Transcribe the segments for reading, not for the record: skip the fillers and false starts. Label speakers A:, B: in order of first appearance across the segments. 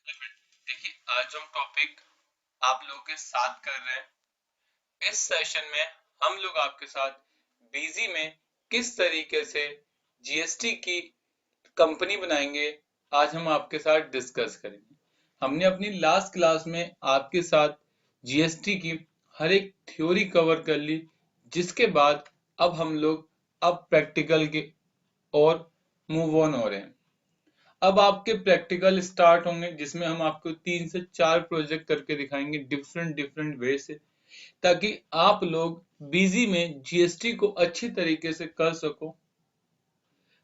A: देखिए, आज हम टॉपिक आप लोगों के साथ कर रहे हैं। इस सेशन में हम लोग आपके साथ बीजी में किस तरीके से जीएसटी की कंपनी बनाएंगे, आज हम आपके साथ डिस्कस करेंगे। हमने अपनी लास्ट क्लास में आपके साथ जीएसटी की हर एक थ्योरी कवर कर ली, जिसके बाद अब हम लोग अब प्रैक्टिकल के और मूव ऑन हो रहे हैं। अब आपके प्रैक्टिकल स्टार्ट होंगे, जिसमें हम आपको 3 से 4 प्रोजेक्ट करके दिखाएंगे डिफरेंट डिफरेंट वे से, ताकि आप लोग बीजी में जीएसटी को अच्छी तरीके से कर सको।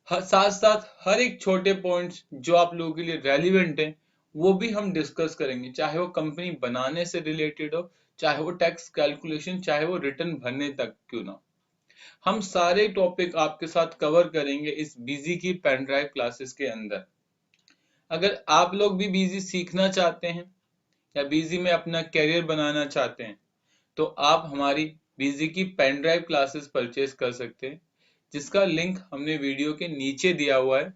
A: साथ साथ हर एक छोटे पॉइंट्स जो आप लोगों के लिए रेलिवेंट हैं वो भी हम डिस्कस करेंगे, चाहे वो कंपनी बनाने से रिलेटेड हो, चाहे वो टैक्स कैलकुलेशन, चाहे वो रिटर्न भरने तक क्यों ना। हम सारे टॉपिक आपके साथ कवर करेंगे इस बीजी की पेन ड्राइव क्लासेस के अंदर। अगर आप लोग भी बीजी सीखना चाहते हैं या बीजी में अपना करियर बनाना चाहते हैं, तो आप हमारी बीजी की पेन ड्राइव क्लासेस परचेज कर सकते हैं, जिसका लिंक हमने वीडियो के नीचे दिया हुआ है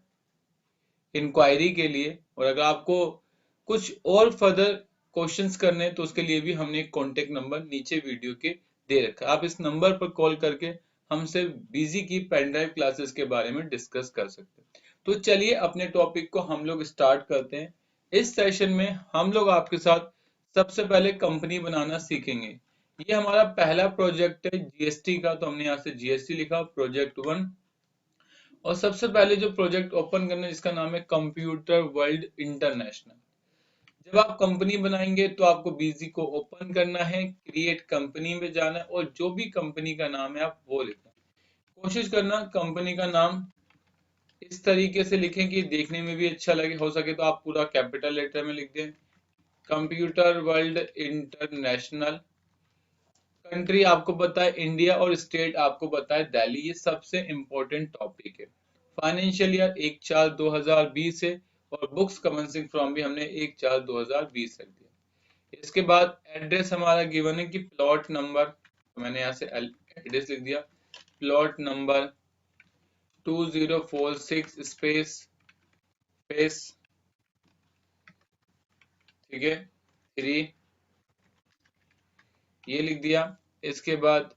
A: इंक्वायरी के लिए। और अगर आपको कुछ और फर्दर क्वेश्चंस करने हैं तो उसके लिए भी हमने एक कॉन्टेक्ट नंबर नीचे वीडियो के दे रखा है। आप इस नंबर पर कॉल करके हमसे बीजी की पेन ड्राइव क्लासेस के बारे में डिस्कस कर सकते हैं। तो चलिए अपने टॉपिक को हम लोग स्टार्ट करते हैं। इस सेशन में हम लोग आपके साथ सबसे पहले कंपनी बनाना सीखेंगे। ये हमारा पहला प्रोजेक्ट है जीएसटी का, तो हमने यहाँ से जीएसटी लिखा, प्रोजेक्ट 1। और सबसे पहले जो प्रोजेक्ट ओपन करना है, जिसका नाम है कंप्यूटर वर्ल्ड इंटरनेशनल। जब आप कंपनी बनाएंगे तो आपको बीजी को ओपन करना है, क्रिएट कंपनी में जाना है और जो भी कंपनी का नाम है आप वो लिखना है। कोशिश करना कंपनी का नाम इस तरीके से लिखें कि देखने में भी अच्छा लगे। हो सके तो आप पूरा कैपिटल लेटर में लिख दें, कंप्यूटर वर्ल्ड इंटरनेशनल। कंट्री आपको पता है इंडिया और स्टेट आपको पता है दिल्ली। ये सबसे इंपॉर्टेंट टॉपिक है। फाइनेंशियल ईयर 1/4/2020 है और बुक्स कमेंसिंग फ्रॉम भी हमने 1/4/2020 रख दिया। इसके बाद एड्रेस हमारा गिवन है कि प्लॉट नंबर, तो मैंने यहाँ से एड्रेस लिख दिया, प्लॉट नंबर 2046 स्पेस स्पेस, ठीक है, 3, ये लिख दिया। इसके बाद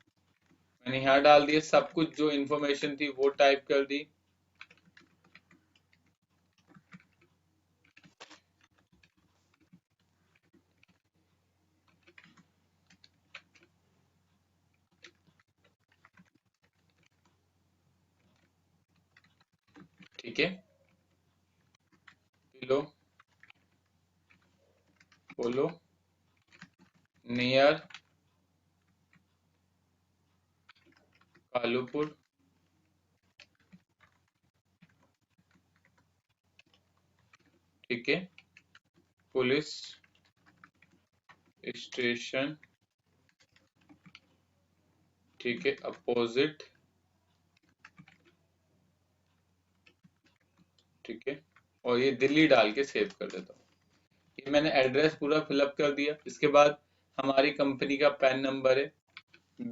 A: मैंने यहाँ डाल दिया सब कुछ, जो इन्फॉर्मेशन थी वो टाइप कर दी। ठीक है, किलो बोलो नियर कालूपुर, ठीक है, पुलिस स्टेशन, ठीक है, अपोजिट, ठीक है, और ये दिल्ली डाल के सेव कर देता हूँ। ये मैंने एड्रेस पूरा फिलअप कर दिया। इसके बाद हमारी कंपनी का पैन नंबर है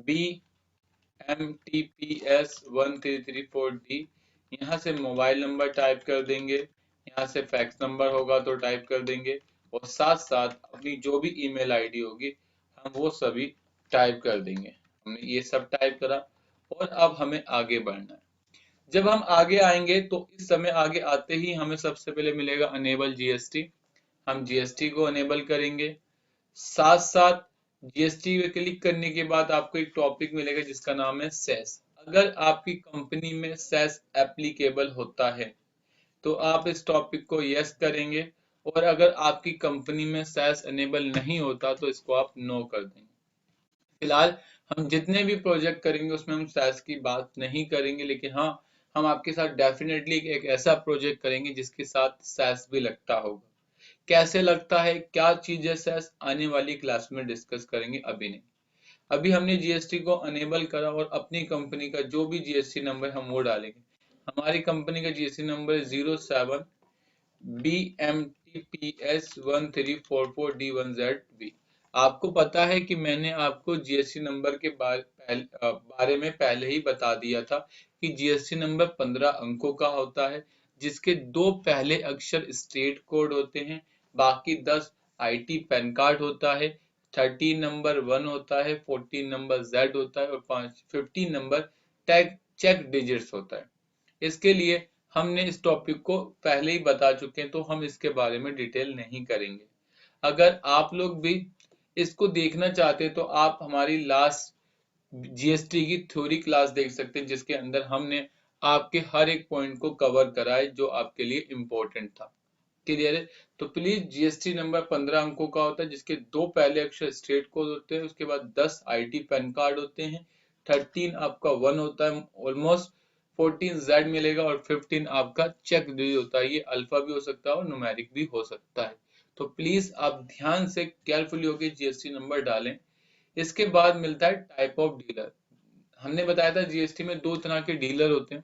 A: BMTPS1334D। यहाँ से मोबाइल नंबर टाइप कर देंगे, यहाँ से फैक्स नंबर होगा तो टाइप कर देंगे, और साथ साथ अपनी जो भी ईमेल आईडी होगी हम वो सभी टाइप कर देंगे। हमने ये सब टाइप करा और अब हमें आगे बढ़ना है। जब हम आगे आएंगे तो इस समय आगे आते ही हमें सबसे पहले मिलेगा अनेबल जीएसटी। हम जीएसटी को अनेबल करेंगे। साथ साथ जीएसटी पे क्लिक करने के बाद आपको एक टॉपिक मिलेगा जिसका नाम है सेस। अगर आपकी कंपनी में सेस एप्लीकेबल होता है तो आप इस टॉपिक को यस करेंगे, और अगर आपकी कंपनी में सेस अनेबल नहीं होता तो इसको आप नो कर देंगे। फिलहाल हम जितने भी प्रोजेक्ट करेंगे उसमें हम सैस की बात नहीं करेंगे, लेकिन हाँ, हम आपके साथ डेफिनेटली एक ऐसा प्रोजेक्ट करेंगे जिसके साथ सैस भी लगता होगा। कैसे लगता है, क्या चीज है सैस, आने वाली क्लास में डिस्कस करेंगे, अभी नहीं। अभी हमने जीएसटी को अनेबल करा और अपनी कंपनी का जो भी जीएसटी नंबर हम वो डालेंगे। हमारी कंपनी का जीएसटी नंबर है 07 BMTPS1344D1ZB। आपको पता है कि मैंने आपको जीएसटी नंबर के बारे में पहले ही बता दिया था कि जीएसटी नंबर 15 अंकों का होता है, जिसके 2 पहले अक्षर स्टेट कोड होते हैं बाकी 10 आईटी पैन कार्ड होता है, 13 नंबर 1 होता है, 14 नंबर Z होता है और 15 नंबर टैग चेक डिजिट्स होता है। इसके लिए हमने इस टॉपिक को पहले ही बता चुके हैं, तो हम इसके बारे में डिटेल नहीं करेंगे। अगर आप लोग भी इसको देखना चाहते हैं तो आप हमारी लास्ट जीएसटी की थ्योरी क्लास देख सकते हैं, जिसके अंदर हमने आपके हर एक पॉइंट को कवर करा है जो आपके लिए इम्पोर्टेंट था। क्लियर है? तो प्लीज, जीएसटी नंबर 15 अंकों का होता है, जिसके दो पहले अक्षर स्टेट कोड होते हैं, उसके बाद 10 आईटी पैन कार्ड होते हैं, 13 आपका 1 होता है, ऑलमोस्ट 14 जेड मिलेगा और 15 आपका चेक डिजिट होता है। ये अल्फा भी हो सकता है और न्यूमेरिक भी हो सकता है। तो प्लीज आप ध्यान से केयरफुली होकर जीएसटी नंबर डालें। इसके बाद मिलता है टाइप ऑफ डीलर। हमने बताया था जीएसटी में दो तरह के डीलर होते हैं,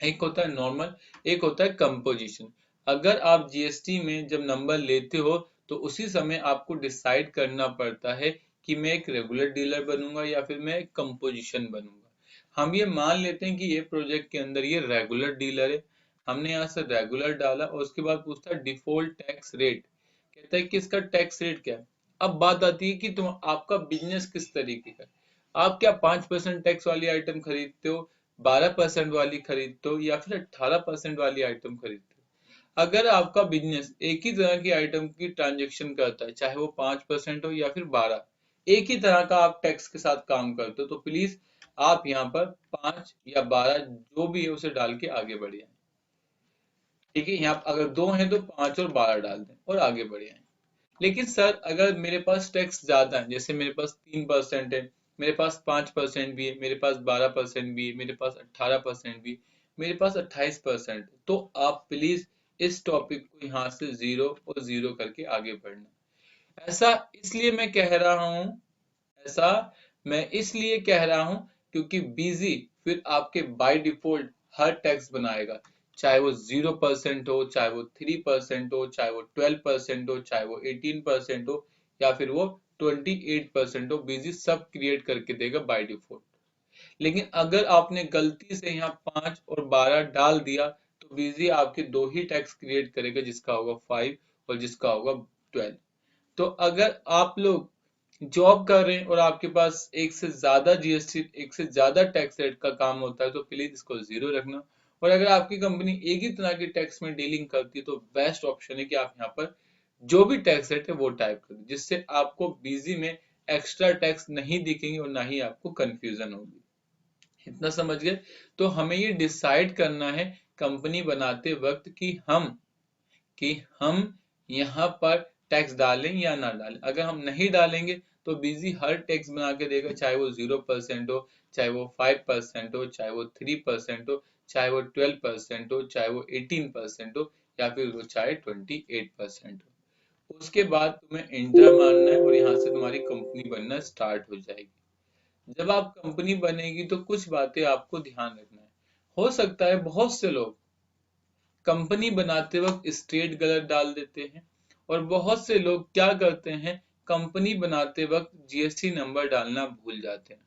A: एक होता है नॉर्मल, एक होता है कंपोजिशन। अगर आप जीएसटी में जब नंबर लेते हो तो उसी समय आपको डिसाइड करना पड़ता है कि मैं एक रेगुलर डीलर बनूंगा या फिर मैं एक कंपोजिशन बनूंगा। हम ये मान लेते हैं कि ये प्रोजेक्ट के अंदर ये रेगुलर डीलर है, हमने यहाँ से रेगुलर डाला और उसके बाद पूछता है डिफॉल्ट टैक्स रेट, कहता है कि इसका टैक्स रेट क्या है। अब बात आती है कि तुम आपका बिजनेस किस तरीके का है। आप क्या 5% टैक्स वाली आइटम खरीदते हो, 12% वाली खरीदते हो या फिर 18% वाली आइटम खरीदते हो। अगर आपका बिजनेस एक ही तरह की आइटम की ट्रांजेक्शन करता है, चाहे वो 5% हो या फिर 12, एक ही तरह का आप टैक्स के साथ काम करते हो, तो प्लीज आप यहाँ पर 5 या 12 जो भी है उसे डाल के आगे बढ़िए। ठीक है, यहाँ अगर दो हैं तो 5 और 12 डाल दें और आगे बढ़े। लेकिन सर अगर मेरे पास टैक्स ज्यादा है, जैसे मेरे पास 3% है, मेरे पास 5% भी है, मेरे पास 12% भी है, मेरे पास 18% भी, मेरे पास 28%, तो आप प्लीज इस टॉपिक को यहाँ से 0 और 0 करके आगे बढ़ना। ऐसा इसलिए मैं कह रहा हूँ, ऐसा मैं इसलिए कह रहा हूं क्योंकि बीजी फिर आपके बाय डिफॉल्ट हर टैक्स बनाएगा, चाहे वो 0% हो, चाहे वो 3% हो, चाहे वो 12% हो, चाहे वो 18% हो या फिर वो 28% हो, बीजी सब क्रिएट करके देगा बाय डिफॉल्ट। लेकिन अगर आपने गलती से यहाँ 5 और 12 डाल दिया तो बीजी आपके दो ही टैक्स क्रिएट करेगा, जिसका होगा 5 और जिसका होगा 12। तो अगर आप लोग जॉब कर रहे हैं और आपके पास एक से ज्यादा जीएसटी, एक से ज्यादा टैक्स रेट का काम होता है, तो प्लीज इसको 0 रखना। और अगर आपकी कंपनी एक ही तरह की टैक्स में डीलिंग करती है तो बेस्ट ऑप्शन है कि आप यहाँ पर जो भी टैक्स रेट है वो टाइप कर दें, जिससे आपको बीजी में एक्स्ट्रा टैक्स नहीं दिखेंगे और ना ही आपको कंफ्यूजन होगी। इतना समझ गए? तो हमें ये डिसाइड करना है कंपनी बनाते वक्त कि हम यहाँ पर टैक्स डालें या ना डालें। अगर हम नहीं डालेंगे तो बीजी हर टैक्स बना के देगा, चाहे वो 0% हो, चाहे वो 5% हो, चाहे वो 3% हो, चाहे वो 12% हो, चाहे वो 18% हो या फिर वो चाहे 28% हो। उसके बाद तुम्हें इंटर मारना है और यहाँ से तुम्हारी कंपनी बनना स्टार्ट हो जाएगी। जब आप कंपनी बनेगी तो कुछ बातें आपको ध्यान रखना है। हो सकता है बहुत से लोग कंपनी बनाते वक्त स्टेट गलत डाल देते हैं और बहुत से लोग क्या करते हैं, कंपनी बनाते वक्त जीएसटी नंबर डालना भूल जाते हैं।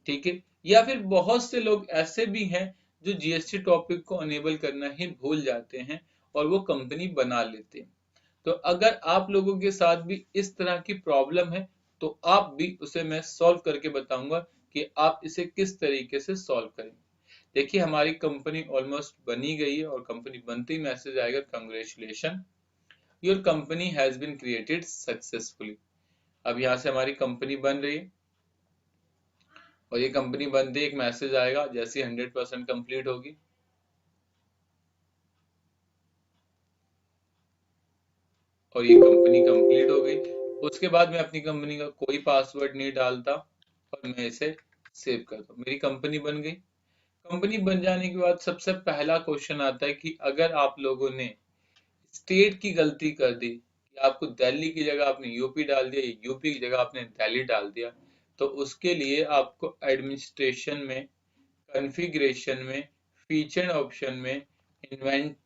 A: ठीक है, या फिर बहुत से लोग ऐसे भी हैं जो जीएसटी टॉपिक को अनेबल करना ही भूल जाते हैं और वो कंपनी बना लेते हैं। तो अगर आप लोगों के साथ भी इस तरह की प्रॉब्लम है तो आप भी उसे मैं सॉल्व करके बताऊंगा कि आप इसे किस तरीके से सॉल्व करेंगे। देखिए हमारी कंपनी ऑलमोस्ट बनी गई है और कंपनी बनते ही मैसेज आएगा, congratulation, your company has been created successfully. अब यहाँ से हमारी कंपनी बन रही है और ये कंपनी बनते ही एक मैसेज आएगा जैसे 100% कंप्लीट होगी। और ये कंपनी कंप्लीट हो गई। उसके बाद मैं अपनी कंपनी का कोई पासवर्ड नहीं डालता और मैं इसे सेव करता हूँ, मेरी कंपनी बन गई। कंपनी बन जाने के बाद सबसे पहला क्वेश्चन आता है कि अगर आप लोगों ने स्टेट की गलती कर दी कि आपको दिल्ली की जगह आपने यूपी डाल दिया, यूपी की जगह आपने दिल्ली डाल दिया, तो उसके लिए आपको एडमिनिस्ट्रेशन में, कॉन्फ़िगरेशन में, फीचर ऑप्शन में, इन्वेंट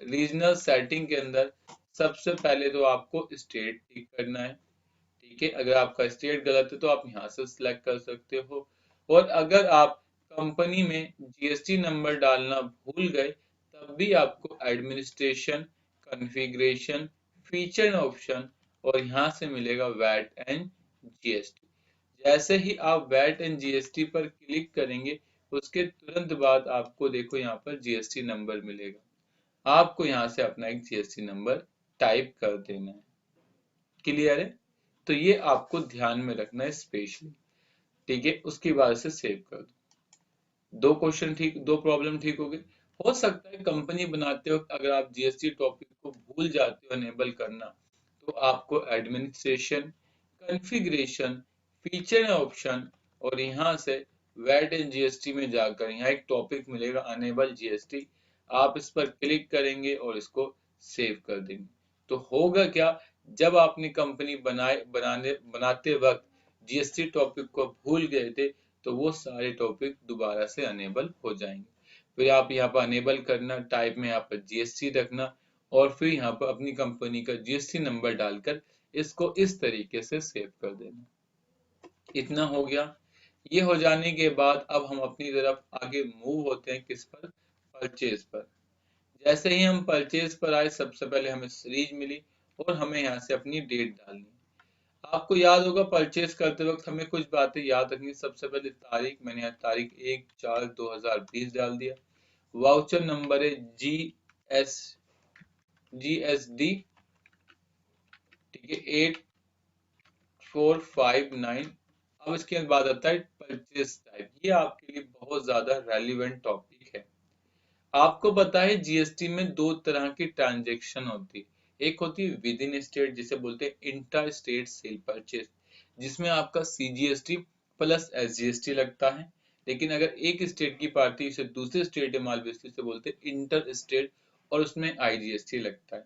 A: रीजनल सेटिंग के अंदर सबसे पहले तो आपको स्टेट ठीक करना है। ठीक है, अगर आपका स्टेट गलत है तो आप यहाँ से सिलेक्ट कर सकते हो। और अगर आप कंपनी में जीएसटी नंबर डालना भूल गए तब भी आपको एडमिनिस्ट्रेशन, कॉन्फ़िगरेशन, फीचर ऑप्शन और यहाँ से मिलेगा वैट एंड जीएसटी। जैसे ही आप वैट एंड जीएसटी पर क्लिक करेंगे उसके तुरंत बाद आपको देखो यहाँ पर जीएसटी नंबर मिलेगा। आपको यहाँ से अपना एक जीएसटी नंबर टाइप कर देना है। क्लियर है? तो ये आपको ध्यान में रखना है स्पेशली। ठीक है, उसके बाद से सेव कर दो। दो क्वेश्चन ठीक, दो प्रॉब्लम ठीक हो गई। हो सकता है कंपनी बनाते वक्त अगर आप जीएसटी टॉपिक को भूल जाते हो अनेबल करना, तो आपको एडमिनिस्ट्रेशन, कॉन्फ़िगरेशन, फीचर ऑप्शन और यहाँ से वैट एंड जीएसटी में जाकर यहाँ एक टॉपिक मिलेगा अनेबल जीएसटी। आप इस पर क्लिक करेंगे और इसको सेव कर देंगे। तो होगा क्या, जब आपने कंपनी बनाते वक्त जीएसटी टॉपिक को भूल गए थे, तो वो सारे टॉपिक दोबारा से अनेबल हो जाएंगे। फिर आप यहाँ पर अनेबल करना, टाइप में यहाँ पर जीएसटी रखना और फिर यहाँ पर अपनी कंपनी का जीएसटी नंबर डालकर इसको इस तरीके से सेव कर देना। इतना हो गया। ये हो जाने के बाद अब हम अपनी तरफ आगे मूव होते हैं किस पर, परचेज पर। जैसे ही हम परचेज पर आए, सबसे पहले हमें सीरीज मिली और हमें यहाँ से अपनी डेट डालनी। आपको याद होगा परचेज करते वक्त हमें कुछ बातें याद रखनी। सबसे पहले तारीख, मैंने यहाँ तारीख 1/4/2020 डाल दिया। वाउचर नंबर है GSD, ठीक है, 8459। अब इसके बाद आता है परचेज टाइप। ये आपके लिए बहुत ज्यादा रेलिवेंट टॉपिक है। आपको पता है जीएसटी में दो तरह की ट्रांजैक्शन होती है। एक होती है विद इन स्टेट, जिसे बोलते हैं इंटर स्टेट सेल परचेज, जिसमें आपका सीजीएसटी प्लस एसजीएसटी लगता है। लेकिन अगर एक स्टेट की पार्टी से दूसरे स्टेट में माल बेचती है उसे बोलते हैं इंटर स्टेट और उसमें आईजीएसटी लगता है।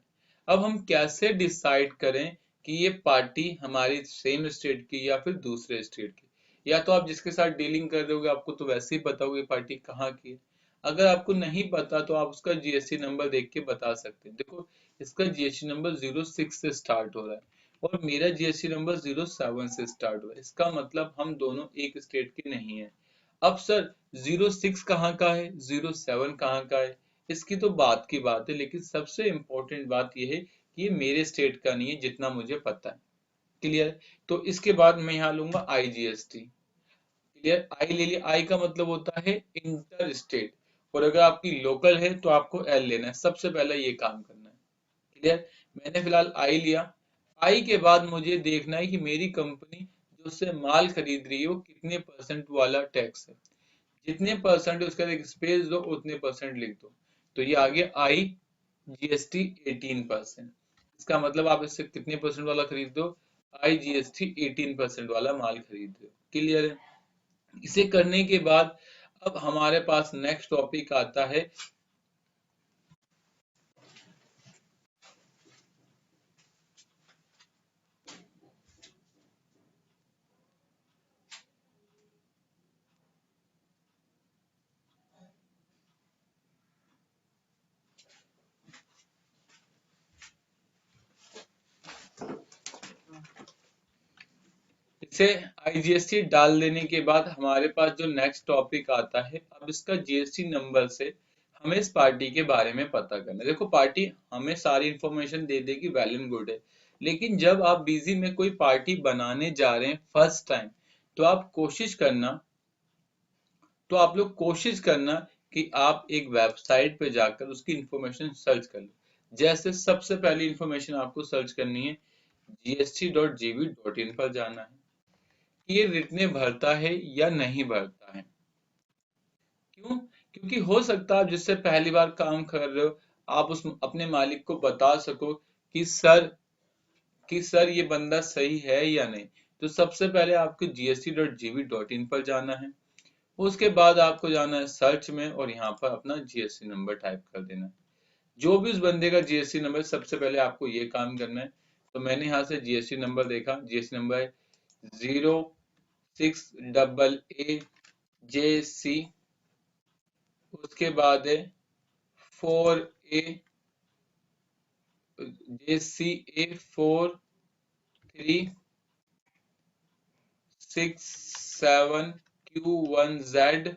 A: अब हम कैसे डिसाइड करें कि ये पार्टी हमारी सेम स्टेट की या फिर दूसरे स्टेट की? या तो आप जिसके साथ डीलिंग कर रहे होगे आपको तो वैसे ही पता होगा पार्टी कहाँ की है। अगर आपको नहीं पता तो आप उसका जीएसटी नंबर देख के बता सकते हैं। देखो, इसका जीएसटी नंबर 06 से स्टार्ट हो रहा है और मेरा जीएसटी नंबर 07 से स्टार्ट हो रहा है। इसका मतलब हम दोनों एक स्टेट के नहीं है। अब सर 06 कहाँ का है, 07 कहाँ का है, इसकी तो बात की बात है, लेकिन सबसे इंपॉर्टेंट बात यह है कि ये मेरे स्टेट का नहीं है जितना मुझे पता है। क्लियर? तो इसके बाद मैं यहाँ लूंगा आईजीएसटी। क्लियर? आई ले लिया। आई का मतलब होता है इंटर स्टेट और अगर आपकी लोकल है तो आपको एल लेना है। सबसे पहले ये काम करना है। क्लियर? मैंने फिलहाल आई लिया। आई के बाद मुझे देखना है कि मेरी कंपनी जो उससे माल खरीद रही है वो कितने परसेंट वाला टैक्स है। जितने परसेंट उसका एक स्पेस दो, उतने परसेंट लिख दो। तो ये आ गया आई जीएसटी 18%। इसका मतलब आप इससे कितने परसेंट वाला खरीद दो, आई जीएसटी 18% वाला माल खरीद दो। क्लियर है? इसे करने के बाद अब हमारे पास नेक्स्ट टॉपिक आता है इसे आईजीएसटी डाल देने के बाद हमारे पास जो नेक्स्ट टॉपिक आता है, अब इसका जीएसटी नंबर से हमें इस पार्टी के बारे में पता करना है। देखो, पार्टी हमें सारी इंफॉर्मेशन दे देगी, वेल एंड गुड है, लेकिन जब आप बिजी में कोई पार्टी बनाने जा रहे हैं फर्स्ट टाइम, तो आप लोग कोशिश करना कि आप एक वेबसाइट पे जाकर उसकी इंफॉर्मेशन सर्च कर लो। जैसे सबसे पहली इंफॉर्मेशन आपको सर्च करनी है, gst.gv.in पर जाना है कि ये रिटने भरता है या नहीं भरता है। क्यों? क्योंकि हो सकता है आप जिससे पहली बार काम कर रहे हो, आप उस अपने मालिक को बता सको कि सर ये बंदा सही है या नहीं। तो सबसे पहले आपको gst.gv.in पर जाना है। उसके बाद आपको जाना है सर्च में और यहाँ पर अपना जीएसटी नंबर टाइप कर देना है। जो भी उस बंदे का जीएसटी नंबर, सबसे पहले आपको ये काम करना है। तो मैंने यहाँ से जीएसटी नंबर देखा, जीएसटी नंबर है 06AA उसके बाद है 4A JCA 436 7Q1Z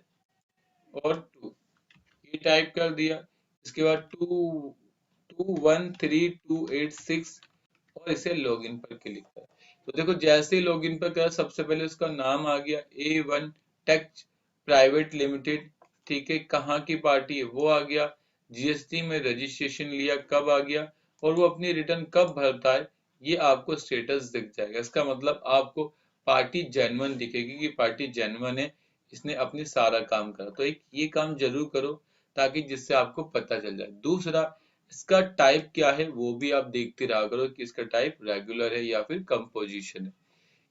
A: और 2, ये टाइप कर दिया। इसके बाद 2213286 और इसे लॉगिन पर क्लिक करें। तो देखो जैसे ही लॉगिन पर करा, सबसे पहले उसका नाम आ गया A1 टेक प्राइवेट लिमिटेड, ठीक है, कहाँ की पार्टी है वो आ गया, जीएसटी में रजिस्ट्रेशन लिया कब आ गया, और वो अपनी रिटर्न कब भरता है ये आपको स्टेटस दिख जाएगा। इसका मतलब आपको पार्टी जेन्युइन दिखेगी कि पार्टी जेन्युइन है, इसने अपनी सारा काम करा। तो एक ये काम जरूर करो ताकि जिससे आपको पता चल जाए। दूसरा, इसका टाइप क्या है वो भी आप देखते रहा करो कि इसका टाइप रेगुलर है या फिर कंपोजिशन है।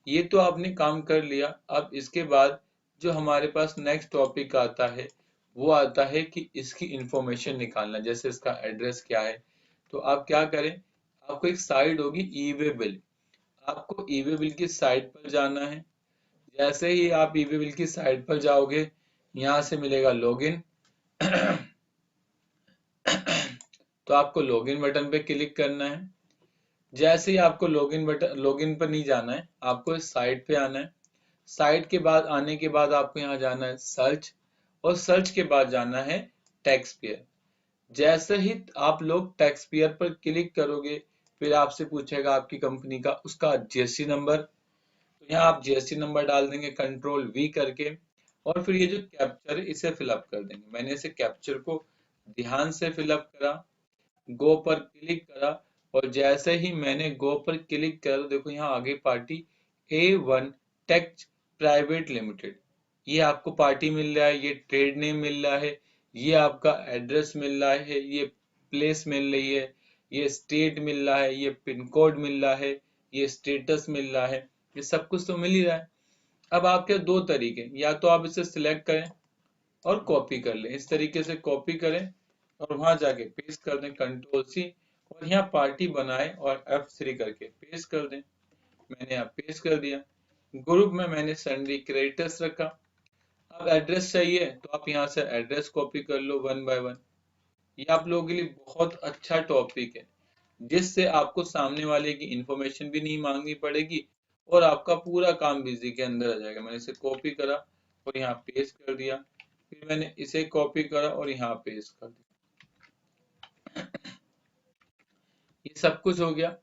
A: ये तो आपने काम कर लिया। अब इसके बाद जो हमारे पास नेक्स्ट टॉपिक आता है वो आता है कि इसकी इंफॉर्मेशन निकालना, जैसे इसका एड्रेस क्या है। तो आप क्या करें, आपको एक साइट होगी ई वे बिल, आपको ई वे बिल की साइट पर जाना है। जैसे ही आप ई वे बिल की साइट पर जाओगे, यहाँ से मिलेगा लॉगिन तो आपको लॉगिन बटन पे क्लिक करना है। जैसे ही आपको लॉगिन बटन, लॉगिन पर नहीं जाना है, आपको इस साइट पे आना है। साइट के बाद आने के बाद आपको यहाँ जाना है सर्च, और सर्च के बाद जाना है टैक्स पेयर। जैसे ही आप लोग टैक्स पेयर पर क्लिक करोगे, फिर आपसे पूछेगा आपकी कंपनी का उसका जीएसटी नंबर। तो यहाँ आप जीएसटी नंबर डाल देंगे कंट्रोल वी करके, और फिर ये जो कैप्चर है इसे फिलअप कर देंगे। मैंने इसे कैप्चर को ध्यान से फिलअप करा, गो पर क्लिक करा, और जैसे ही मैंने गो पर क्लिक करा, देखो यहाँ आगे party A1 take private limited, ये आपको पार्टी मिल रहा है, ये ट्रेड नेम मिल रहा है, ये आपका एड्रेस मिल रहा है, ये प्लेस मिल रही है, ये स्टेट मिल रहा है, ये पिन कोड मिल रहा है, ये स्टेटस मिल रहा है, ये सब कुछ तो मिल ही रहा है। अब आपके दो तरीके, या तो आप इसे सिलेक्ट करें और कॉपी कर लें, इस तरीके से कॉपी करें और वहां जाके पेस्ट कर दें कंट्रोल सी, और यहाँ पार्टी बनाए और F3 करके पेस्ट कर दें। मैंने यहाँ पेस्ट कर दिया। ग्रुप में मैंने सन्ड्री क्रेडिटर्स रखा। अब एड्रेस चाहिए तो आप यहाँ से एड्रेस कॉपी कर लो वन बाय वन। ये आप लोगों के लिए बहुत अच्छा टॉपिक है, जिससे आपको सामने वाले की इंफॉर्मेशन भी नहीं मांगनी पड़ेगी और आपका पूरा काम बिजी के अंदर आ जाएगा। मैंने इसे कॉपी करा और यहाँ पेस्ट कर दिया, फिर मैंने इसे कॉपी करा और यहाँ पेस्ट कर दिया। ये सब कुछ हो गया।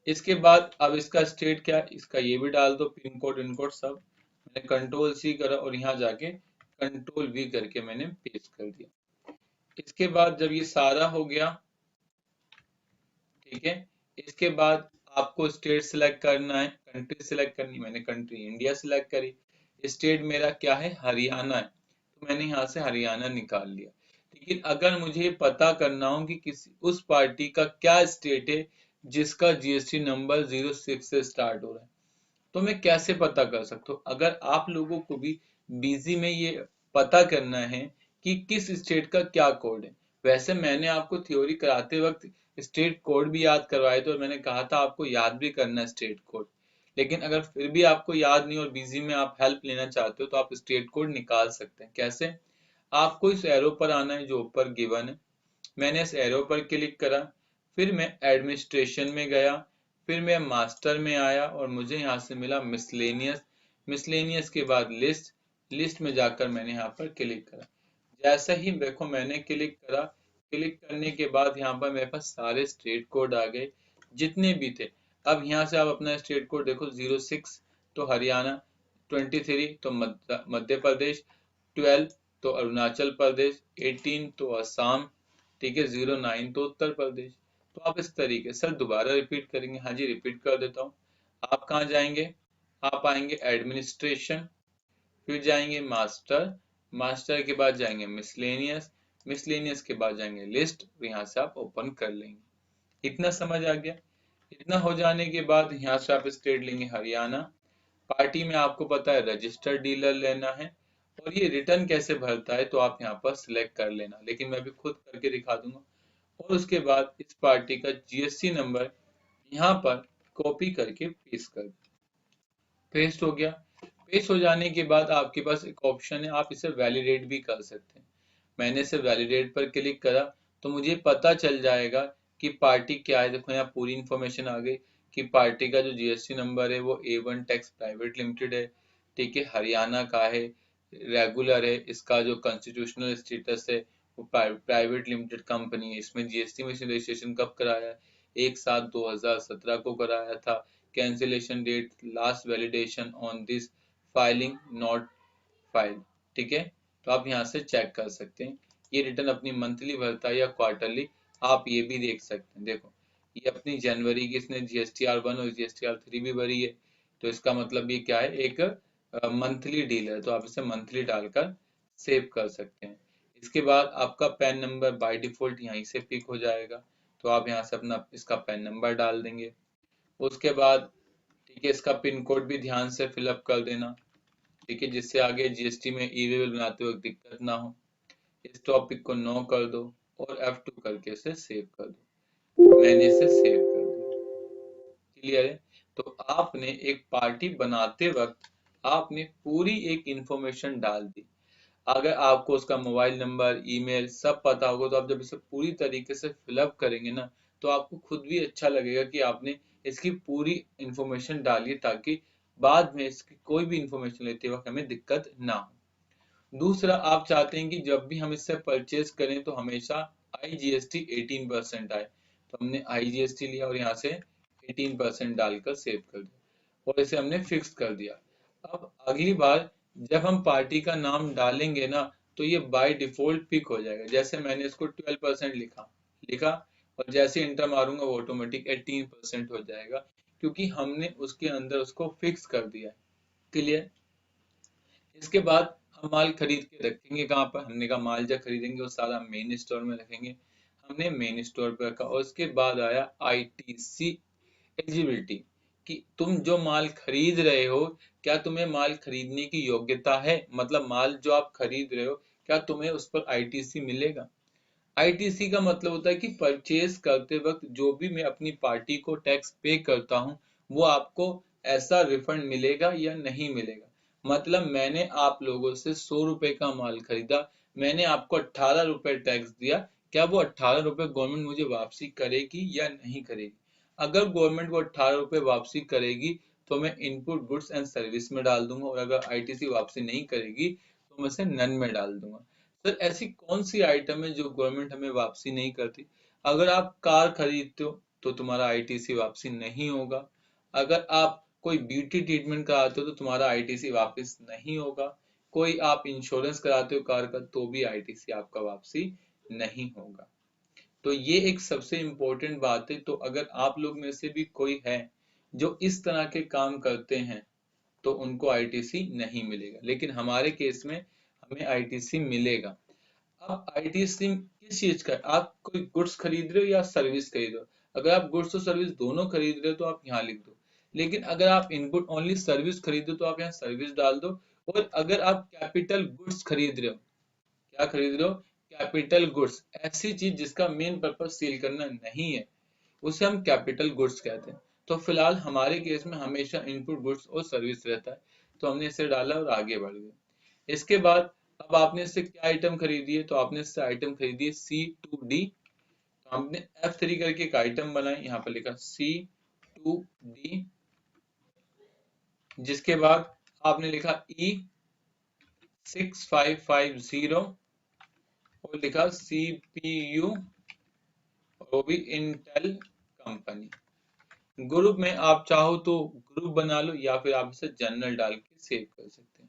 A: इसके बाद अब इसका स्टेट क्या है, इसका ये भी डाल दो, पिन कोड इन कोड सब। मैंने कंट्रोल सी करा और यहाँ जाके कंट्रोल वी करके मैंने पेस्ट कर दिया। इसके बाद जब ये सारा हो गया, ठीक है, इसके बाद आपको स्टेट सिलेक्ट करना है, कंट्री सिलेक्ट करनी है। मैंने कंट्री इंडिया सिलेक्ट करी। स्टेट मेरा क्या है, हरियाणा है, तो मैंने यहाँ से हरियाणा निकाल लिया। लेकिन अगर मुझे पता करना हो कि किसी उस पार्टी का क्या स्टेट है जिसका जीएसटी नंबर 06 से स्टार्ट हो रहा है, तो मैं कैसे पता कर सकता हूँ। अगर आप लोगों को भी बीजी में ये पता करना है कि किस स्टेट का क्या कोड है, वैसे मैंने आपको थ्योरी कराते वक्त स्टेट कोड भी याद करवाए थे और मैंने कहा था आपको याद भी करना है स्टेट कोड। लेकिन अगर फिर भी आपको याद नहीं और बिजी में आप हेल्प लेना चाहते हो तो आप स्टेट कोड निकाल सकते हैं। कैसे, आपको इस एरो पर आना है जो ऊपर गिवन है। मैंने इस एरो पर क्लिक करा, फिर मैं एडमिनिस्ट्रेशन में गया, फिर मैं मास्टर में आया और मुझे यहाँ से मिला मिसलेनियस। मिसलेनियस के बाद लिस्ट, लिस्ट में जाकर मैंने यहाँ पर क्लिक करा। जैसे ही देखो मैंने क्लिक करा, क्लिक करने के बाद यहाँ पर मेरे पास सारे स्टेट कोड आ गए जितने भी थे। अब यहाँ से आप अपना स्टेट कोड देखो, 06 तो हरियाणा, 23 तो मध्य प्रदेश, 12 तो अरुणाचल प्रदेश, 18 तो असम, ठीक है, 09 तो उत्तर प्रदेश। तो आप इस तरीके से दोबारा रिपीट करेंगे। हाँ जी, रिपीट कर देता हूँ। आप कहाँ जाएंगे, आप आएंगे एडमिनिस्ट्रेशन, फिर जाएंगे मास्टर, मास्टर के बाद जाएंगे मिसलेनियस, मिसलेनियस के बाद जाएंगे लिस्ट, यहाँ से आप ओपन कर लेंगे। इतना समझ आ गया। इतना हो जाने के बाद यहाँ से आप स्टेट लेंगे हरियाणा। पार्टी में आपको पता है रजिस्टर्ड डीलर लेना है, और ये रिटर्न कैसे भरता है तो आप यहाँ पर सिलेक्ट कर लेना, लेकिन मैं भी खुद करके दिखा दूंगा। और उसके बाद इस पार्टी का जीएसटी नंबर यहाँ पर कॉपी करके पेस्ट कर, पेस्ट हो गया। पेस्ट हो जाने के बाद आपके पास एक ऑप्शन है, आप इसे वैलिडेट भी कर सकते हैं। मैंने इसे वैलिडेट पर क्लिक करा तो मुझे पता चल जाएगा कि पार्टी क्या है। देखो यहाँ पूरी इंफॉर्मेशन आ गई कि पार्टी का जो जीएसटी नंबर है वो A1 टैक्स प्राइवेट लिमिटेड है, ठीक है, हरियाणा का है, रेगुलर है, इसका जो कॉन्स्टिट्यूशनल स्टेटस है वो प्राइवेट लिमिटेड कंपनी है, इसमें जीएसटी में रजिस्ट्रेशन कब कराया है, 1/7/2017 को कराया था। Cancellation date last validation on this filing not file. ठीक है, तो आप यहाँ से चेक कर सकते हैं ये रिटर्न अपनी मंथली भरता है या क्वार्टरली, आप ये भी देख सकते हैं। देखो ये अपनी जनवरी की इसने GSTR 1 और GSTR 3 भी भरी है, तो इसका मतलब ये क्या है, एक मंथली डील है, तो आप इसे मंथली डालकर सेव कर सकते हैं। इसके बाद आपका पैन नंबर बाय डिफॉल्ट यहीं से पिक हो जाएगा, तो आप यहाँ से अपना इसका पैन नंबर डाल देंगे। उसके बाद ठीक है, इसका पिन कोड भी ध्यान से फिलअप कर देना, ठीक है, जिससे आगे जीएसटी में ई वे बिल बनाते वक्त दिक्कत ना हो। इस टॉपिक को नो कर दो और F2 करके इसे सेव कर दो। मैंने इसे सेव कर दिया, क्लियर है। तो आपने एक पार्टी बनाते वक्त आपने पूरी एक इंफॉर्मेशन डाल दी। अगर आपको उसका मोबाइल नंबर, ईमेल सब पता होगा, तो आप जब इसे पूरी तरीके से फिलअप करेंगे ना, तो आपको खुद भी अच्छा लगेगा कि आपने इसकी पूरी इंफॉर्मेशन डाली है, ताकि बाद में इसकी कोई भी इंफॉर्मेशन लेते वक्त हमें दिक्कत ना हो। दूसरा, आप चाहते हैं कि जब भी हम इससे परचेज करें तो हमेशा IGST 18% आए, तो हमने IGST लिया और यहाँ से 18% डालकर सेव कर दिया और इसे हमने फिक्स कर दिया। अब अगली बार जब हम पार्टी का नाम डालेंगे ना, तो ये बाय डिफॉल्ट पिक हो जाएगा। जैसे मैंने इसको 12% लिखा लिखा और जैसे इंटर मारूंगा वो ऑटोमेटिक 18% हो जाएगा, क्योंकि हमने उसके अंदर उसको फिक्स कर दिया है। क्लियर। इसके बाद हम माल खरीद के रखेंगे कहाँ पर, हमने कहा माल जब खरीदेंगे वो सारा मेन स्टोर में रखेंगे, हमने मेन स्टोर पर रखा। और उसके बाद आया ITC एलिजिबिलिटी, कि तुम जो माल खरीद रहे हो, क्या तुम्हें माल खरीदने की योग्यता है, मतलब माल जो आप खरीद रहे हो क्या तुम्हें उस पर ITC मिलेगा। ITC का मतलब होता है कि परचेज करते वक्त जो भी मैं अपनी पार्टी को टैक्स पे करता हूँ, वो आपको ऐसा रिफंड मिलेगा या नहीं मिलेगा। मतलब मैंने आप लोगों से 100 रुपए का माल खरीदा, मैंने आपको 18 रुपए टैक्स दिया, क्या वो 18 रुपए गवर्नमेंट मुझे वापसी करेगी या नहीं करेगी। अगर गवर्नमेंट वो 18 रुपए वापसी करेगी तो मैं इनपुट गुड्स एंड सर्विस में डाल दूंगा, और अगर ITC वापसी नहीं करेगी तो मैं इसे नन में डाल दूंगा। सर ऐसी कौन सी आइटम है जो गवर्नमेंट हमें वापसी नहीं करती। अगर आप कार खरीदते हो तो तुम्हारा ITC वापसी नहीं होगा। अगर आप कोई ब्यूटी ट्रीटमेंट कराते हो तो तुम्हारा ITC वापस नहीं होगा। कोई आप इंश्योरेंस कराते हो कार का तो भी ITC आपका वापसी नहीं होगा। तो ये एक सबसे इम्पोर्टेंट बात है। तो अगर आप लोग में से भी कोई है जो इस तरह के काम करते हैं तो उनको ITC नहीं मिलेगा, लेकिन हमारे केस में हमें ITC मिलेगा। अब ITC किस चीज का, आप कोई गुड्स खरीद रहे हो या सर्विस खरीद रहे हो। अगर आप गुड्स और सर्विस दोनों खरीद रहे हो तो आप यहाँ लिख दो, लेकिन अगर आप इनपुट ओनली सर्विस खरीद रहे हो तो आप यहाँ सर्विस डाल दो। और अगर आप कैपिटल गुड्स खरीद रहे हो, क्या खरीद रहे हो, कैपिटल गुड्स, ऐसी चीज जिसका मेन पर्पज सेल करना नहीं है, उसे हम कैपिटल गुड्स कहते हैं। तो फिलहाल हमारे केस में हमेशा इनपुट गुड्स और सर्विस रहता है, तो हमने इसे डाला और आगे बढ़ गए। इसके बाद अब आपने इससे क्या आइटम खरीदी है, तो आपने इससे आइटम खरीदी है C2D। तो हमने F3 करके एक आइटम बनाई, यहाँ पर लिखा C2D। जिसके बाद आपने लिखा E6550 और लिखा CPU, और वो भी इंटेल कंपनी। ग्रुप में आप चाहो तो ग्रुप बना लो या फिर आप इसे जनरल डाल के सेव कर सकते हैं।